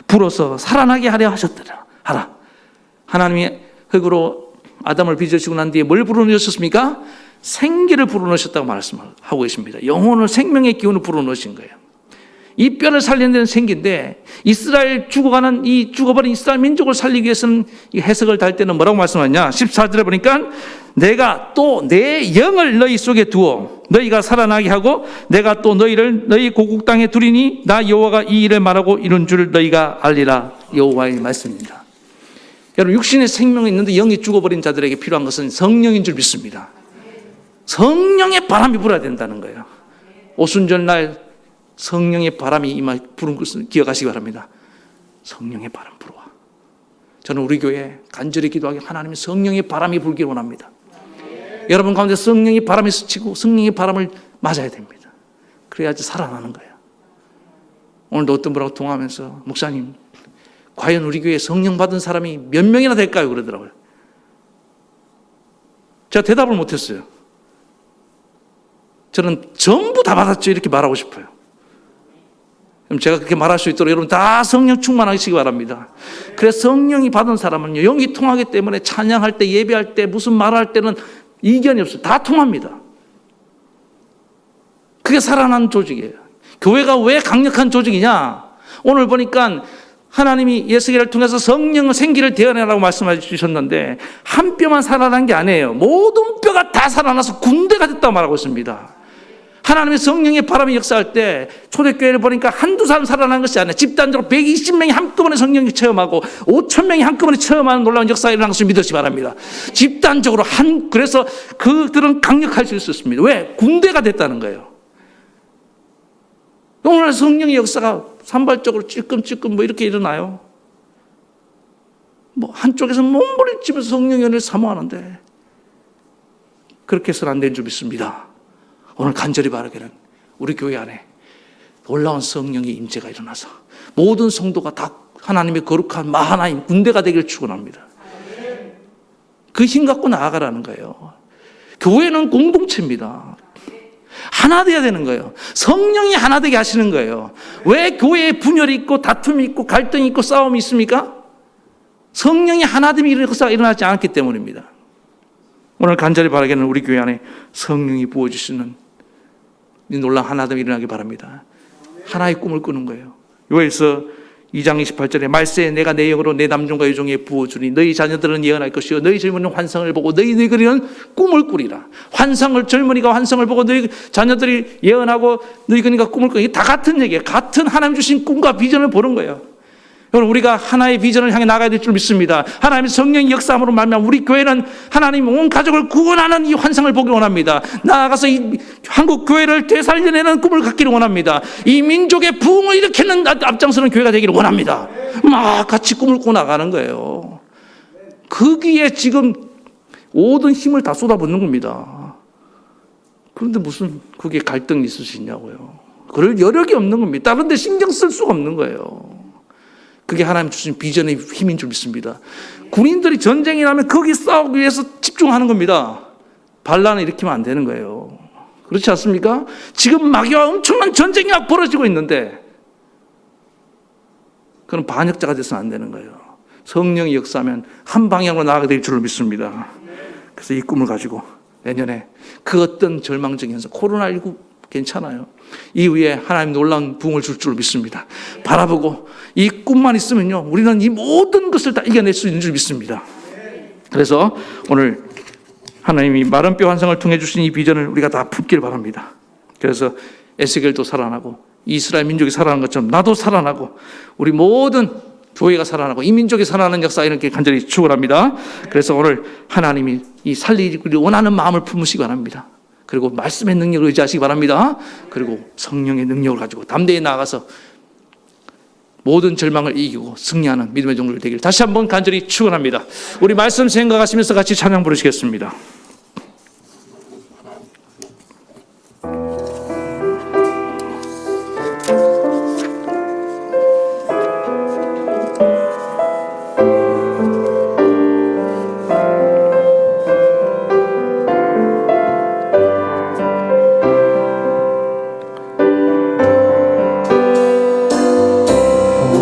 불어서 살아나게 하려 하셨더라. 하라. 하나님이 흙으로 아담을 빚으시고 난 뒤에 뭘 불어넣으셨습니까? 생기를 불어넣으셨다고 말씀하고 계십니다. 영혼을 생명의 기운을 불어넣으신 거예요. 이 뼈를 살리는 데는 생기인데 이스라엘 죽어버린 이스라엘 민족을 살리기 위해서는 이 해석을 달 때는 뭐라고 말씀하냐? 14절에 보니까 내가 또 내 영을 너희 속에 두어 너희가 살아나게 하고 내가 또 너희를 너희 고국 땅에 두리니 나 여호와가 이 일을 말하고 이룬 줄 너희가 알리라. 여호와의 말씀입니다. 여러분, 육신의 생명이 있는데 영이 죽어버린 자들에게 필요한 것은 성령인 줄 믿습니다. 성령의 바람이 불어야 된다는 거예요. 오순절날 성령의 바람이 임하 부른 것을 기억하시기 바랍니다. 성령의 바람 불어와. 저는 우리 교회에 간절히 기도하기 하나님의 성령의 바람이 불기를 원합니다. 여러분 가운데 성령의 바람이 스치고 성령의 바람을 맞아야 됩니다. 그래야지 살아나는 거예요. 오늘도 어떤 분하고 통화하면서 목사님, 과연 우리 교회에 성령 받은 사람이 몇 명이나 될까요? 그러더라고요. 제가 대답을 못했어요. 저는 전부 다 받았죠 이렇게 말하고 싶어요. 그럼 제가 그렇게 말할 수 있도록 여러분 다 성령 충만하시기 바랍니다. 그래서 성령이 받은 사람은요, 영이 통하기 때문에 찬양할 때, 예배할 때, 무슨 말할 때는 이견이 없어요. 다 통합니다. 그게 살아난 조직이에요. 교회가 왜 강력한 조직이냐? 오늘 보니까 하나님이 예수기를 통해서 성령의 생기를 대언하라고 말씀해 주셨는데 한 뼈만 살아난 게 아니에요. 모든 뼈가 다 살아나서 군대가 됐다고 말하고 있습니다. 하나님의 성령의 바람이 역사할 때 초대교회를 보니까 한두 사람 살아난 것이 아니에요. 집단적으로 120명이 한꺼번에 성령을 체험하고 5,000명이 한꺼번에 체험하는 놀라운 역사가 일어난 것을 믿으시기 바랍니다. 집단적으로 그래서 그들은 강력할 수 있었습니다. 왜? 군대가 됐다는 거예요. 오늘 성령의 역사가 산발적으로 찔끔찔끔 뭐 이렇게 일어나요. 뭐 한쪽에서 몸부림치면서 성령의 은혜를 사모하는데 그렇게 해서는 안 되는 줄 믿습니다. 오늘 간절히 바라기는 우리 교회 안에 놀라운 성령의 임재가 일어나서 모든 성도가 다 하나님의 거룩한 마하나임 군대가 되기를 축원합니다. 그 힘 갖고 나아가라는 거예요. 교회는 공동체입니다. 하나 되어야 되는 거예요. 성령이 하나 되게 하시는 거예요. 왜 교회에 분열이 있고 다툼이 있고 갈등이 있고 싸움이 있습니까? 성령이 하나됨이 일어나지 않았기 때문입니다. 오늘 간절히 바라기는 우리 교회 안에 성령이 부어주시는 이 놀라운 하나됨이 일어나기 바랍니다. 하나의 꿈을 꾸는 거예요. 요엘서 2장 28절에 말세에 내가 내 영으로 내 남종과 여종에 부어주니 너희 자녀들은 예언할 것이요 너희 젊은이는 환상을 보고 너희 늙은이는 꿈을 꾸리라. 젊은이가 환상을 보고 너희 자녀들이 예언하고 늙은이가 꿈을 꾸리라. 다 같은 얘기예요. 같은 하나님 주신 꿈과 비전을 보는 거예요. 여러분, 우리가 하나의 비전을 향해 나가야 될 줄 믿습니다. 하나님의 성령의 역사함으로 말미암아 우리 교회는 하나님 온 가족을 구원하는 이 환상을 보기 원합니다. 나아가서 이 한국 교회를 되살려내는 꿈을 갖기를 원합니다. 이 민족의 부흥을 일으키는 앞장서는 교회가 되기를 원합니다. 막 같이 꿈을 꾸고 나가는 거예요. 거기에 지금 모든 힘을 다 쏟아붓는 겁니다. 그런데 무슨 그게 갈등이 있을 수 있냐고요. 그럴 여력이 없는 겁니다. 다른 데 신경 쓸 수가 없는 거예요. 그게 하나님 주신 비전의 힘인 줄 믿습니다. 군인들이 전쟁이 나면 거기 싸우기 위해서 집중하는 겁니다. 반란을 일으키면 안 되는 거예요. 그렇지 않습니까? 지금 마귀와 엄청난 전쟁이 막 벌어지고 있는데 그런 반역자가 돼서는 안 되는 거예요. 성령이 역사하면 한 방향으로 나아가게 될 줄로 믿습니다. 그래서 이 꿈을 가지고 내년에 그 어떤 절망적인 현상, 코로나19 괜찮아요. 이후에 하나님 놀라운 부흥을 줄 줄 믿습니다. 바라보고 이 꿈만 있으면요, 우리는 이 모든 것을 다 이겨낼 수 있는 줄 믿습니다. 그래서 오늘 하나님이 마른 뼈 환상을 통해 주신 이 비전을 우리가 다 품기를 바랍니다. 그래서 에스겔도 살아나고 이스라엘 민족이 살아난 것처럼 나도 살아나고 우리 모든 교회가 살아나고 이 민족이 살아나는 역사 이렇게 간절히 축원합니다. 그래서 오늘 하나님이 이 살리기를 원하는 마음을 품으시기 바랍니다. 그리고 말씀의 능력을 의지하시기 바랍니다. 그리고 성령의 능력을 가지고 담대히 나아가서 모든 절망을 이기고 승리하는 믿음의 종들 되기를 다시 한번 간절히 축원합니다. 우리 말씀 생각하시면서 같이 찬양 부르시겠습니다.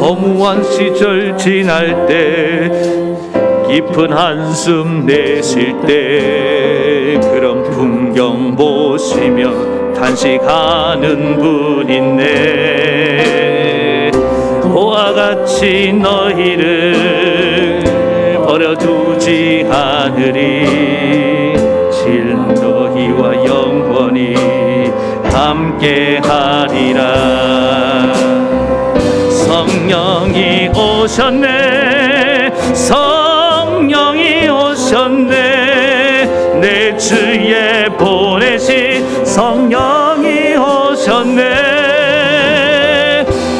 허무한 시절 지날 때 깊은 한숨 내쉴 때 그런 풍경 보시며 단식하는 분 있네. 보와 같이 너희를 버려두지 않으리. 질 너희와 영원히 함께하리라. 성령이 오셨네. 성령이 오셨네. 내 주에 보내신 성령이 오셨네.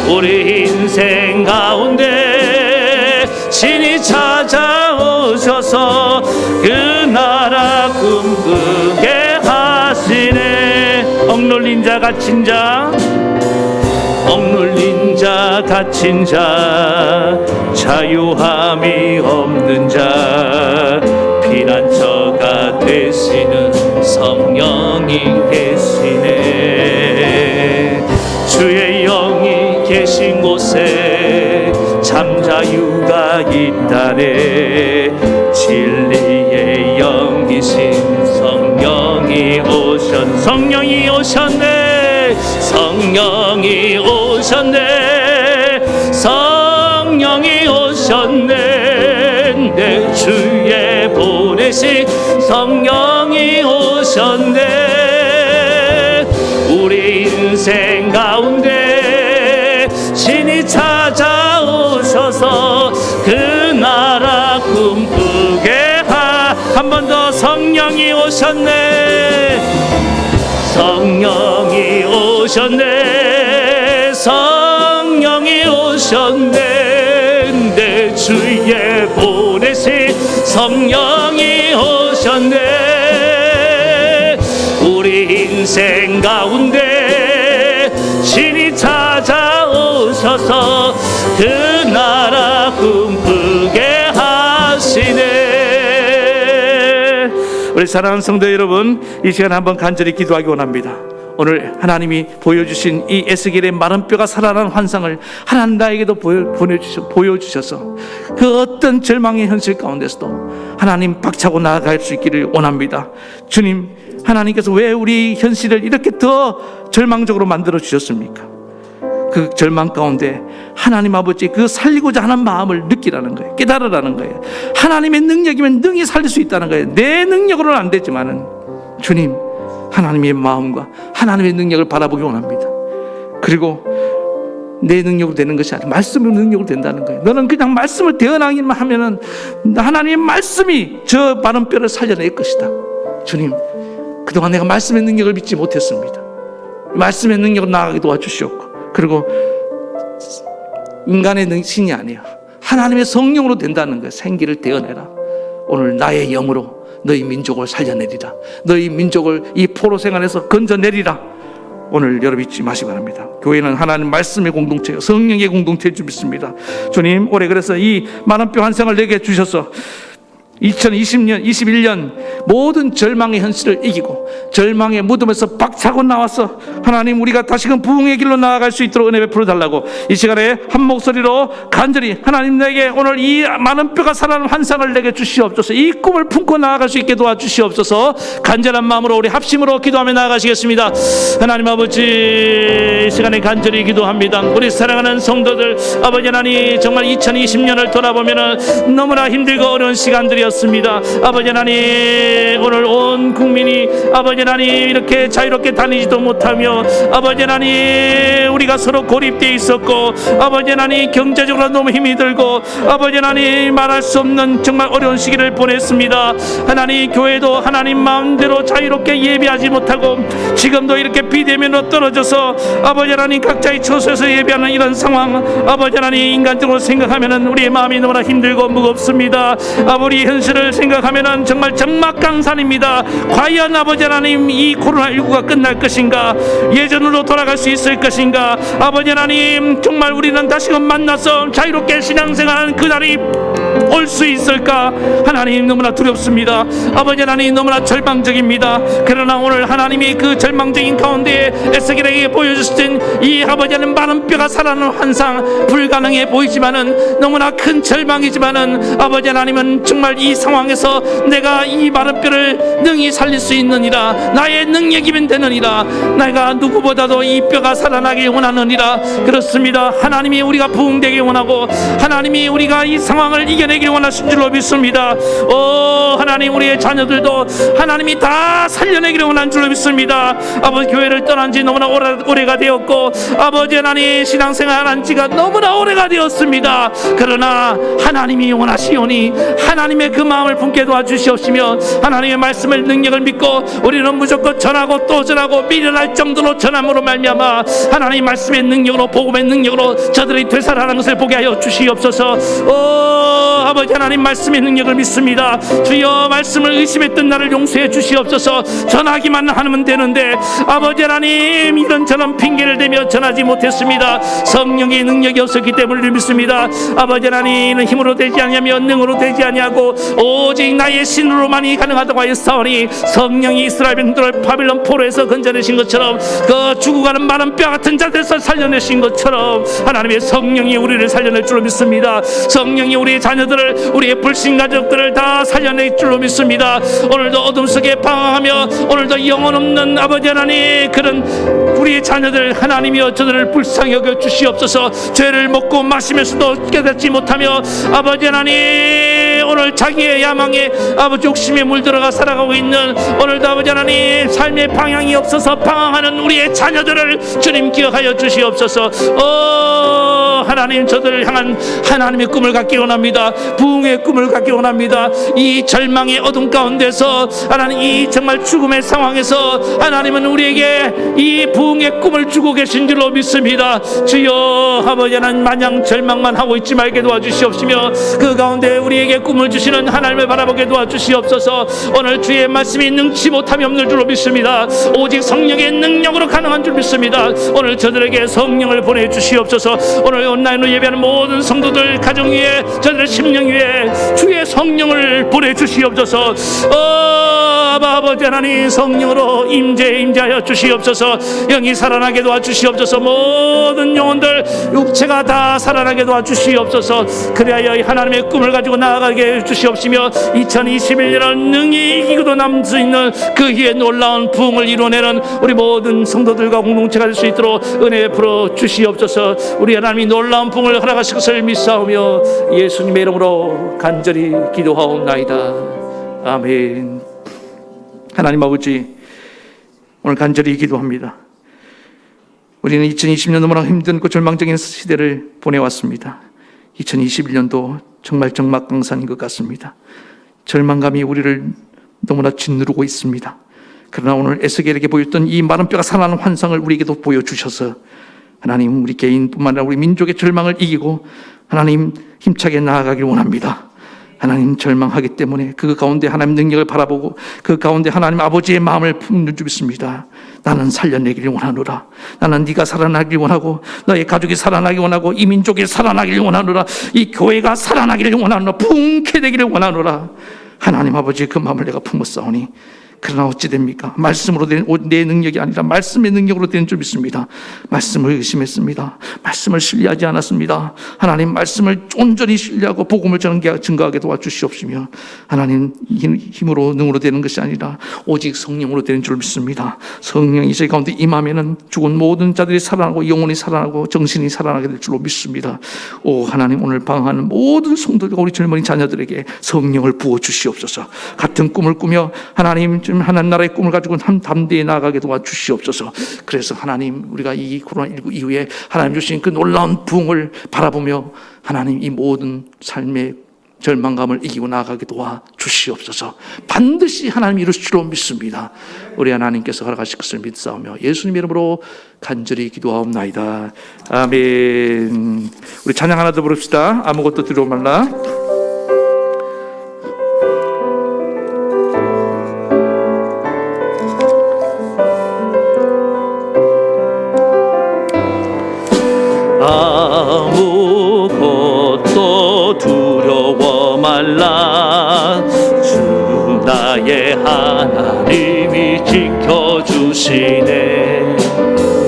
우리 인생 가운데 신이 찾아오셔서 그 나라 꿈꾸게 하시네. 억눌린 자 갇힌 자, 억눌린 자 갇힌 자, 자유함이 없는 자, 피난처가 되시는 성령이 계시네. 주의 영이 계신 곳에 잠자유가 있다네. 진리의 영이신 성령이 성령이 오셨네. 성령이 오셨네. 성령이 오셨네. 내 주에 보내신 성령이 오셨네. 우리 인생 가운데 신이 찾아오셔서 그 나라 꿈꾸게 한 번 더. 성령이 오셨네. 성령이 오셨네. 성령이 오셨네. 내 주에 보내신 성령이 오셨네. 우리 인생 가운데 신이 찾아오셔서 그 나라 꿈꾸게 하시네. 우리 사랑하는 성도 여러분, 이 시간 한번 간절히 기도하기 원합니다. 오늘 하나님이 보여주신 이 에스겔의 마른 뼈가 살아나는 환상을 하나님 나에게도 보여주셔서 그 어떤 절망의 현실 가운데서도 하나님 박차고 나아갈 수 있기를 원합니다. 주님, 하나님께서 왜 우리 현실을 이렇게 더 절망적으로 만들어 주셨습니까? 그 절망 가운데 하나님 아버지 그 살리고자 하는 마음을 느끼라는 거예요. 깨달으라는 거예요. 하나님의 능력이면 능히 살릴 수 있다는 거예요. 내 능력으로는 안 되지만은 주님, 하나님의 마음과 하나님의 능력을 바라보기 원합니다. 그리고 내 능력으로 되는 것이 아니라 말씀으로 능력으로 된다는 거예요. 너는 그냥 말씀을 대언하기만 하면은 하나님의 말씀이 저 마른 뼈를 살려낼 것이다. 주님, 그동안 내가 말씀의 능력을 믿지 못했습니다. 말씀의 능력으로 나아가게 도와주시옵고, 그리고 인간의 신이 아니에요. 하나님의 성령으로 된다는 거예요. 생기를 대어내라. 오늘 나의 영으로 너희 민족을 살려내리라. 너희 민족을 이 포로 생활에서 건져내리라. 오늘 여러분 잊지 마시기 바랍니다. 교회는 하나님 말씀의 공동체예요. 성령의 공동체일 줄 믿습니다. 주님, 올해 그래서 이 많은 뼈 환상을 내게 주셔서 2020년, 21년 모든 절망의 현실을 이기고 절망의 무덤에서 박차고 나와서 하나님, 우리가 다시금 부흥의 길로 나아갈 수 있도록 은혜 베풀어 달라고 이 시간에 한 목소리로 간절히 하나님, 내게 오늘 이 많은 뼈가 살아나는 환상을 내게 주시옵소서. 이 꿈을 품고 나아갈 수 있게 도와주시옵소서. 간절한 마음으로 우리 합심으로 기도하며 나아가시겠습니다. 하나님 아버지, 이 시간에 간절히 기도합니다. 우리 사랑하는 성도들, 아버지 하나님, 정말 2020년을 돌아보면 너무나 힘들고 어려운 시간들이었습니다. 아버지 하나님, 오늘 온 국민이 아버지 하나님 이렇게 자유롭게 다니지도 못하며 아버지 하나님 우리가 서로 고립되어 있었고 아버지 하나님 경제적으로 너무 힘이 들고 아버지 하나님 말할 수 없는 정말 어려운 시기를 보냈습니다. 하나님, 교회도 하나님 마음대로 자유롭게 예배하지 못하고 지금도 이렇게 비대면으로 떨어져서 아버지 하나님 각자의 처소에서 예배하는 이런 상황, 아버지 하나님 인간적으로 생각하면 우리의 마음이 너무나 힘들고 무겁습니다. 우리 현실을 생각하면 정말 적막강산입니다. 과연 아버지 하나님 이 코로나19가 끝날 것인가? 예전으로 돌아갈 수 있을 것인가? 아버지 하나님, 정말 우리는 다시금 만나서 자유롭게 신앙생활하는 그날이 올 수 있을까? 하나님 너무나 두렵습니다. 아버지 하나님 너무나 절망적입니다. 그러나 오늘 하나님이 그 절망적인 가운데 에스겔에게 보여주신 이 아버지 하나님 마른 뼈가 살아나는 환상, 불가능해 보이지만은 너무나 큰 절망이지만은 아버지 하나님은 정말 이 상황에서 내가 이 마른 뼈를 능히 살릴 수 있느니라, 나의 능력이면 되느니라, 내가 누구보다도 이 뼈가 살아나길 원하느니라. 그렇습니다. 하나님이 우리가 부흥되길 원하고 하나님이 우리가 이 상황을 이겨내길 원하신 줄로 믿습니다. 하나님 우리의 자녀들도 하나님이 다 살려내기를 원하는 줄로 믿습니다. 아버지 교회를 떠난 지 너무나 오래가 되었고 아버지 하나님 신앙생활 한 지가 너무나 오래가 되었습니다. 그러나 하나님이 원하시오니 하나님의 그 마음을 품게 도와주시옵시며 하나님의 말씀을 능력을 믿고 우리는 무조건 전하고 또 전하고 미련할 정도로 전함으로 말미암아 하나님 말씀의 능력으로 복음의 능력으로 저들이 되살아나는 것을 보게 하여 주시옵소서. 아버지 하나님 말씀의 능력을 믿습니다. 주여 말씀을 의심했던 나를 용서해 주시옵소서. 전하기만 하면 되는데 아버지 하나님 이런저런 핑계를 대며 전하지 못했습니다. 성령의 능력이 없었기 때문에 믿습니다. 아버지 하나님은 힘으로 되지 아니하며 능으로 되지 아니하고 오직 나의 신으로만이 가능하다고 하였사오니 성령이 이스라엘 백성들을 바빌론 포로에서 건져내신 것처럼 그 죽어가는 마른 뼈 같은 자들에서 살려내신 것처럼 하나님의 성령이 우리를 살려낼 줄로 믿습니다. 성령이 우리의 자녀들을 우리의 불신 가족들을 다 살려낼 줄로 믿습니다. 오늘도 어둠 속에 방황하며 오늘도 영혼 없는 아버지 하나님 그런 우리의 자녀들 하나님이여 저들을 불쌍히 여겨 주시옵소서. 죄를 먹고 마시면서도 깨닫지 못하며 아버지 하나님 오늘 자기의 야망에 아버지 욕심에 물들어가 살아가고 있는 오늘도 아버지 하나님 삶의 방향이 없어서 방황하는 우리의 자녀들을 주님 기억하여 주시옵소서. 하나님 저들을 향한 하나님의 꿈을 갖기 원합니다. 부흥의 꿈을 갖기 원합니다. 이 절망의 어둠 가운데서 하나님 이 정말 죽음의 상황에서 하나님은 우리에게 이 부흥의 꿈을 주고 계신 줄로 믿습니다. 주여 아버지 하나님 마냥 절망만 하고 있지 말게 도와주시옵시며 그 가운데 우리에게 꿈을 주시는 하나님을 바라보게 도와주시옵소서. 오늘 주의 말씀이 능치 못함이 없는 줄로 믿습니다. 오직 성령의 능력으로 가능한 줄 믿습니다. 오늘 저들에게 성령을 보내주시옵소서. 오늘 온라인으로 예배하는 모든 성도들 가정 위에 저들의 심령 위에 주의 성령을 보내주시옵소서. 아버지 하나님 성령으로 임재하여 주시옵소서. 영이 살아나게 도와주시옵소서. 모든 영혼들 육체가 다 살아나게 도와주시옵소서. 그리하여 하나님의 꿈을 가지고 나아가게 해주시옵시며 2021년을 능히 이기고도 남을 수 있는 그 해의 놀라운 부흥을 이루어내는 우리 모든 성도들과 공동체가 될 수 있도록 은혜 풀어 주시옵소서. 우리 하나님이 놀라운 부흥을 허락하실 것을 믿사오며 예수님의 이름으로 간절히 기도하옵나이다. 아멘. 하나님 아버지 오늘 간절히 기도합니다. 우리는 2020년 너무나 힘든 절망적인 시대를 보내왔습니다. 2021년도 정말 적막강산인 것 같습니다. 절망감이 우리를 너무나 짓누르고 있습니다. 그러나 오늘 에스겔에게 보였던 이 마른 뼈가 살아나는 환상을 우리에게도 보여주셔서 하나님 우리 개인뿐만 아니라 우리 민족의 절망을 이기고 하나님 힘차게 나아가길 원합니다. 하나님 절망하기 때문에 그 가운데 하나님 능력을 바라보고 그 가운데 하나님 아버지의 마음을 품는 줄 믿습니다. 나는 살려내기를 원하노라. 나는 네가 살아나기를 원하고 너의 가족이 살아나기를 원하고 이 민족이 살아나기를 원하노라. 이 교회가 살아나기를 원하노라. 부흥케 되기를 원하노라. 하나님 아버지 그 마음을 내가 품었사오니 그러나 어찌 됩니까? 말씀으로 된 내 능력이 아니라 말씀의 능력으로 된 줄 믿습니다. 말씀을 의심했습니다. 말씀을 신뢰하지 않았습니다. 하나님 말씀을 온전히 신뢰하고 복음을 증거하게 도와주시옵시며 하나님 힘으로 능으로 되는 것이 아니라 오직 성령으로 되는 줄 믿습니다. 성령이 저희 가운데 임하면은 죽은 모든 자들이 살아나고 영혼이 살아나고 정신이 살아나게 될 줄로 믿습니다. 오 하나님 오늘 방황하는 모든 성도들과 우리 젊은이 자녀들에게 성령을 부어 주시옵소서. 같은 꿈을 꾸며 하나님 하나님 나라의 꿈을 가지고 한 담대히 나아가게 도와주시옵소서. 그래서 하나님 우리가 이 코로나19 이후에 하나님 주신 그 놀라운 부흥을 바라보며 하나님 이 모든 삶의 절망감을 이기고 나아가게 도와주시옵소서. 반드시 하나님 이루실 줄로 믿습니다. 우리 하나님께서 허락하실 것을 믿사오며 예수님 이름으로 간절히 기도하옵나이다. 아멘. 우리 찬양 하나 더 부릅시다. 아무것도 두려워 말라. 아무것도 두려워 지켜주시네.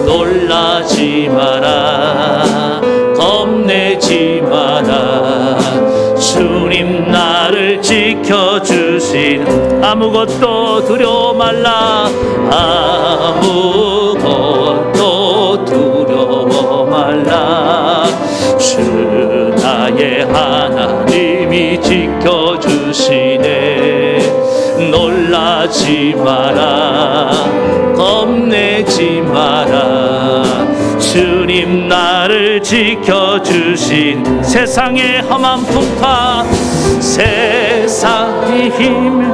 놀라지 마라, 겁내지 마라. 주님 나를 지켜주신, 아무것도 두려워 말라. 아무것도 두려워 말라. 주 나의 하나님이 지켜주시네. 놀라지 마라, 겁내지 마라. 주님 나를 지켜주신, 세상의 험한 풍파, 세상의 힘을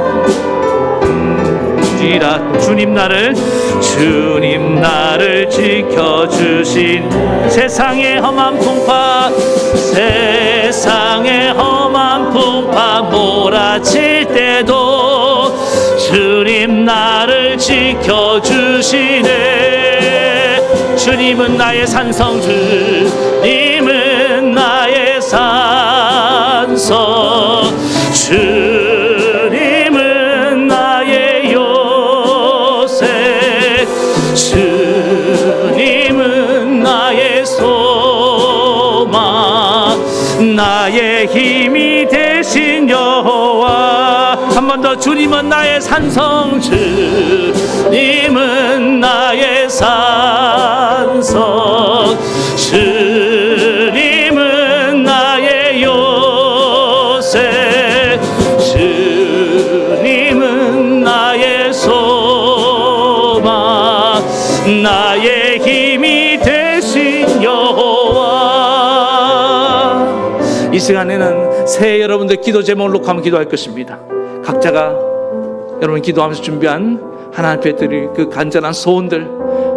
지라. 주님 나를 지켜주신, 세상의 험한 풍파, 세상의 험한 풍파 몰아칠 때도 주님 나를 지켜주시네. 주님은 나의 산성, 주님은 나의 산성, 주님은 나의 요새, 주님은 나의 소망, 나의 힘이 되신 여호와. 한 번 더. 주님은 나의 산성, 주님은 나의 산성, 주님은 나의 요새, 주님은 나의 소망, 나의 힘이 되신 여호와. 이 시간에는 새해 여러분들 기도 제목을 놓고 한번 기도할 것입니다. 각자가 여러분 기도하면서 준비한 하나님 앞에 드릴 그 간절한 소원들,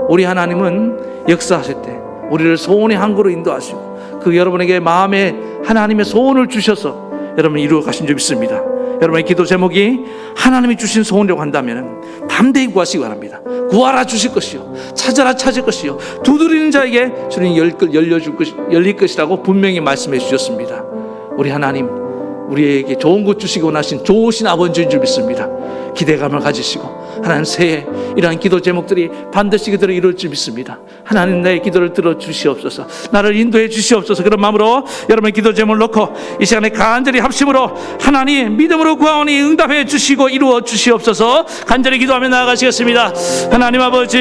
우리 하나님은 역사하실 때 우리를 소원의 항구로 인도하시고 그 여러분에게 마음에 하나님의 소원을 주셔서 여러분 이루어 가신 줄 믿습니다. 여러분의 기도 제목이 하나님이 주신 소원이라고 한다면 담대히 구하시기 바랍니다. 구하라 주실 것이요, 찾아라 찾을 것이요, 두드리는 자에게 주님 열릴 것이라고 분명히 말씀해 주셨습니다. 우리 하나님, 우리에게 좋은 것 주시고 원하신 좋으신 아버지인 줄 믿습니다. 기대감을 가지시고 하나님 새해 이러한 기도 제목들이 반드시 그대로 이룰 줄 믿습니다. 하나님 내 기도를 들어 주시옵소서. 나를 인도해 주시옵소서. 그런 마음으로 여러분의 기도 제목을 놓고 이 시간에 간절히 합심으로 하나님 믿음으로 구하오니 응답해 주시고 이루어 주시옵소서. 간절히 기도하며 나아가시겠습니다. 하나님 아버지,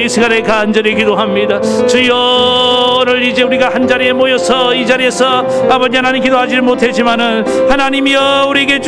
이 시간에 간절히 기도합니다. 주여, 오늘 이제 우리가 한 자리에 모여서 이 자리에서 아버지 하나님 기도하지 못했지만은 하나님이여 우리에게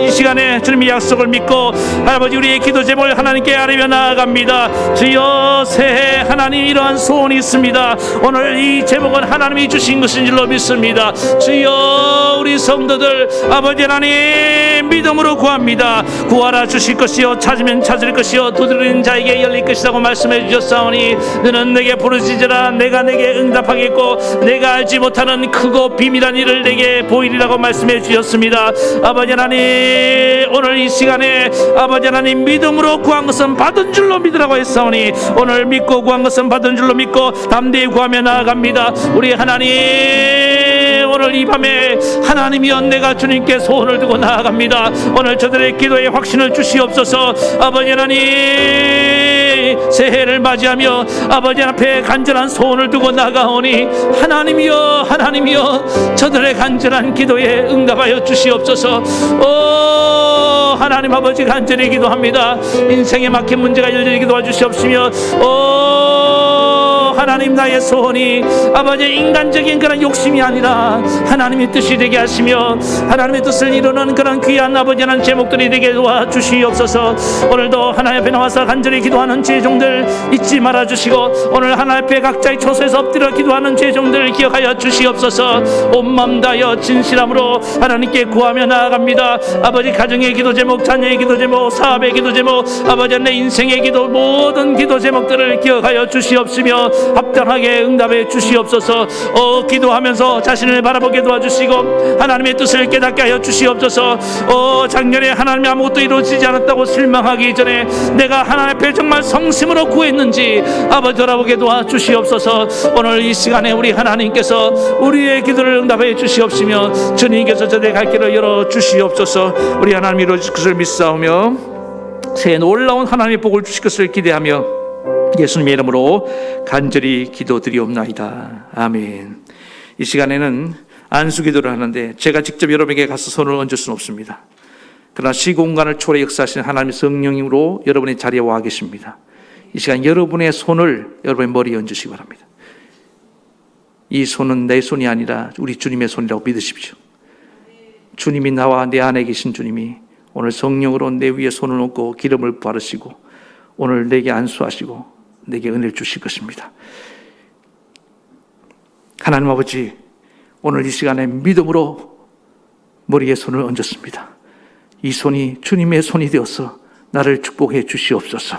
이 시간에 주님의 약속을 믿고 아버지 우리의 기도 제목을 하나님께 아뢰며 나아갑니다. 주여, 새해 하나님 이러한 소원이 있습니다. 오늘 이 제목은 하나님이 주신 것인 줄로 믿습니다. 주여, 우리 성도들 아버지 하나님 믿음으로 구합니다. 구하라 주실 것이요, 찾으면 찾을 것이요, 두드리는 자에게 열릴 것이라고 말씀해 주셨사오니 너는 내게 부르짖으라 내가 내게 응답하겠고 내가 알지 못하는 크고 비밀한 일을 내게 보이리라고 말씀해 주셨습니다. 아버지 하나님, 오늘 이 시간에 아버지 하나님 믿음으로 구한 것은 받은 줄로 믿으라고 했사오니 오늘 믿고 구한 것은 받은 줄로 믿고 담대히 구하며 나아갑니다. 우리 하나님, 오늘 이 밤에 하나님이여 내가 주님께 소원을 두고 나아갑니다. 오늘 저들의 기도에 확신을 주시옵소서. 아버지 하나님, 새해를 맞이하며 아버지 앞에 간절한 소원을 두고 나가오니 하나님이여, 하나님이여 저들의 간절한 기도에 응답하여 주시옵소서. 오 하나님 아버지, 간절히 기도합니다. 인생에 막힌 문제가 열리게 도와주시옵시며, 오 하나님, 나의 소원이 아버지 인간적인 그런 욕심이 아니라 하나님의 뜻이 되게 하시며 하나님의 뜻을 이루는 그런 귀한 아버지 하나님 제목들이 되게 도와주시옵소서. 오늘도 하나님 앞에 나와서 간절히 기도하는 제종들 잊지 말아주시고 오늘 하나님 앞에 각자의 처소에서 엎드려 기도하는 제종들 기억하여 주시옵소서. 온 마음 다하여 진실함으로 하나님께 구하며 나아갑니다. 아버지, 가정의 기도 제목, 자녀의 기도 제목, 사업의 기도 제목, 아버지 내 인생의 기도, 모든 기도 제목들을 기억하여 주시옵시며 합당하게 응답해 주시옵소서. 기도하면서 자신을 바라보게 도와주시고 하나님의 뜻을 깨닫게 하여 주시옵소서. 작년에 하나님이 아무것도 이루어지지 않았다고 실망하기 전에 내가 하나님 앞에 정말 성심으로 구했는지 아버지 돌아보게 도와주시옵소서. 오늘 이 시간에 우리 하나님께서 우리의 기도를 응답해 주시옵시며 주님께서 저들의 갈 길을 열어 주시옵소서. 우리 하나님 이루어질 것을 믿사오며 새해 놀라운 하나님의 복을 주실 것을 기대하며 예수님의 이름으로 간절히 기도드리옵나이다. 아멘. 이 시간에는 안수기도를 하는데 제가 직접 여러분에게 가서 손을 얹을 수는 없습니다. 그러나 시공간을 초월해 역사하시는 하나님의 성령님으로 여러분의 자리에 와 계십니다. 이 시간 여러분의 손을 여러분의 머리에 얹으시기 바랍니다. 이 손은 내 손이 아니라 우리 주님의 손이라고 믿으십시오. 주님이 나와 내 안에 계신 주님이 오늘 성령으로 내 위에 손을 얹고 기름을 바르시고 오늘 내게 안수하시고 내게 은혜를 주실 것입니다. 하나님 아버지, 오늘 이 시간에 믿음으로 머리에 손을 얹었습니다. 이 손이 주님의 손이 되어서 나를 축복해 주시옵소서.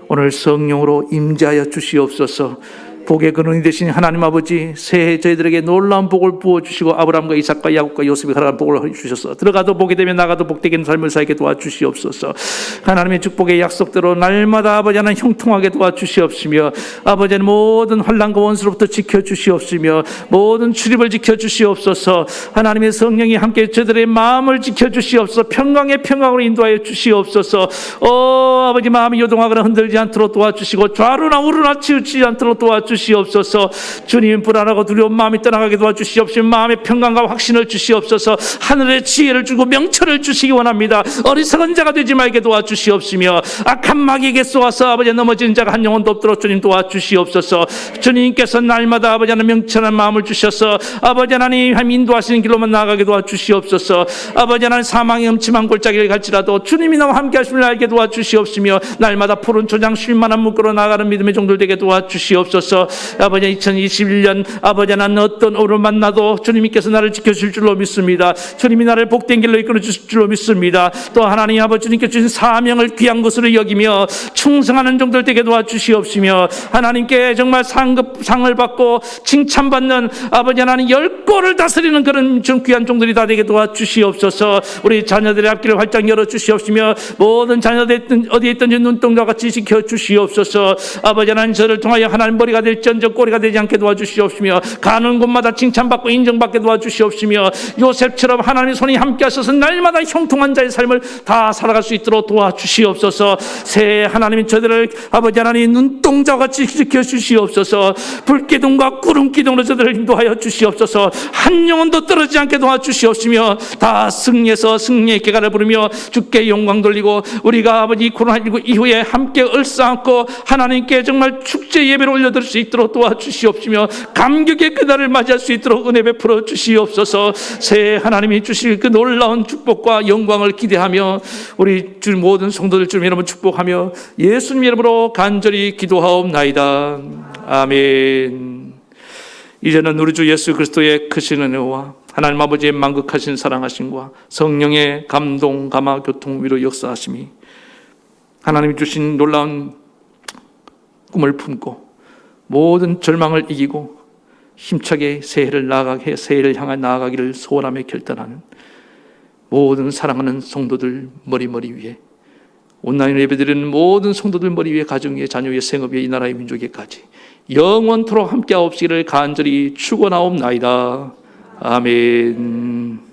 오늘 성령으로 임재하여 주시옵소서. 복의 근원이 되신 하나님 아버지, 새해 저희들에게 놀라운 복을 부어주시고 아브라함과 이삭과 야곱과 요셉이 허락한 복을 주셔서 들어가도 복이 되며 나가도 복되게 하는 삶을 살게 도와주시옵소서. 하나님의 축복의 약속대로 날마다 아버지 하나님 형통하게 도와주시옵시며 아버지 하나님 모든 환난과 원수로부터 지켜주시옵시며 모든 출입을 지켜주시옵소서. 하나님의 성령이 함께 저들의 마음을 지켜주시옵소서. 평강의 평강으로 인도하여 주시옵소서. 아버지 마음이 요동하거나 흔들지 않도록 도와주시고 좌루나 우루나 치우치지 않도록 도와주시옵소서. 주님 불안하고 두려운 마음이 떠나가게 도와주시옵시며 마음의 평강과 확신을 주시옵소서. 하늘의 지혜를 주고 명철을 주시기 원합니다. 어리석은 자가 되지 말게 도와주시옵시며 악한 마귀에게 쏘아서 아버지 넘어지는 자가 한 영혼도 없도록 주님 도와주시옵소서. 주님께서 날마다 아버지 하나님 명철한 마음을 주셔서 아버지 하나님 인도하시는 길로만 나아가게 도와주시옵소서. 아버지 하나님 사망의 음침한 골짜기를 갈지라도 주님이 나와 함께 하심을 알게 도와주시옵시며 날마다 푸른 초장 쉴만한 물가로 나아가는 믿음의 종들 되게 도와주시옵소서. 아버지 2021년 아버지 하나님 어떤 오를 만나도 주님께서 나를 지켜줄 줄로 믿습니다. 주님이 나를 복된 길로 이끌어 주실 줄로 믿습니다. 또 하나님 아버지 주님께 주신 사명을 귀한 것으로 여기며 충성하는 종들 되게 도와주시옵시며 하나님께 정말 상을 받고 칭찬받는 아버지 하나님 10골을 다스리는 그런 귀한 종들이 다 되게 도와주시옵소서. 우리 자녀들의 앞길을 활짝 열어주시옵시며 모든 자녀들 어디에 있든지 눈동자 같이 지켜주시옵소서. 아버지 하나님 저를 통하여 하나님 머리가 될지언정 꼬리가 되지 않게 도와주시옵시며 가는 곳마다 칭찬받고 인정받게 도와주시옵시며 요셉처럼 하나님의 손이 함께 하셔서 날마다 형통한 자의 삶을 다 살아갈 수 있도록 도와주시옵소서. 새해 하나님이 저들을 아버지 하나님 눈동자같이 지켜주시옵소서. 불기둥과 구름기둥으로 저들을 인도하여 주시옵소서. 한 영혼도 떨어지지 않게 도와주시옵시며 다 승리해서 승리의 개가를 부르며 주께 영광 돌리고 우리가 아버지 코로나19 이후에 함께 얼싸안고 하나님께 정말 축제 예배를 올려드릴 수 있도록 도와주시옵시며 감격의 그날을 맞이할 수 있도록 은혜 베풀어 주시옵소서. 새해 하나님이 주실 그 놀라운 축복과 영광을 기대하며 우리 주 모든 성도들 주 여러분 축복하며 예수님 이름으로 간절히 기도하옵나이다. 아멘. 이제는 우리 주 예수 그리스도의 크신 은혜와 하나님 아버지의 만극하신 사랑하심과 성령의 감동, 감화, 교통, 위로 역사하심이 하나님이 주신 놀라운 꿈을 품고 모든 절망을 이기고 힘차게 새해를 향해 나아가기를 소원하며 결단하는 모든 사랑하는 성도들 머리 위에 온라인 예배드리는 모든 성도들 머리 위에 가정 위에 자녀 위에 생업 위에 이 나라의 민족에까지 영원토록 함께하옵시기를 간절히 축원하옵나이다. 아멘.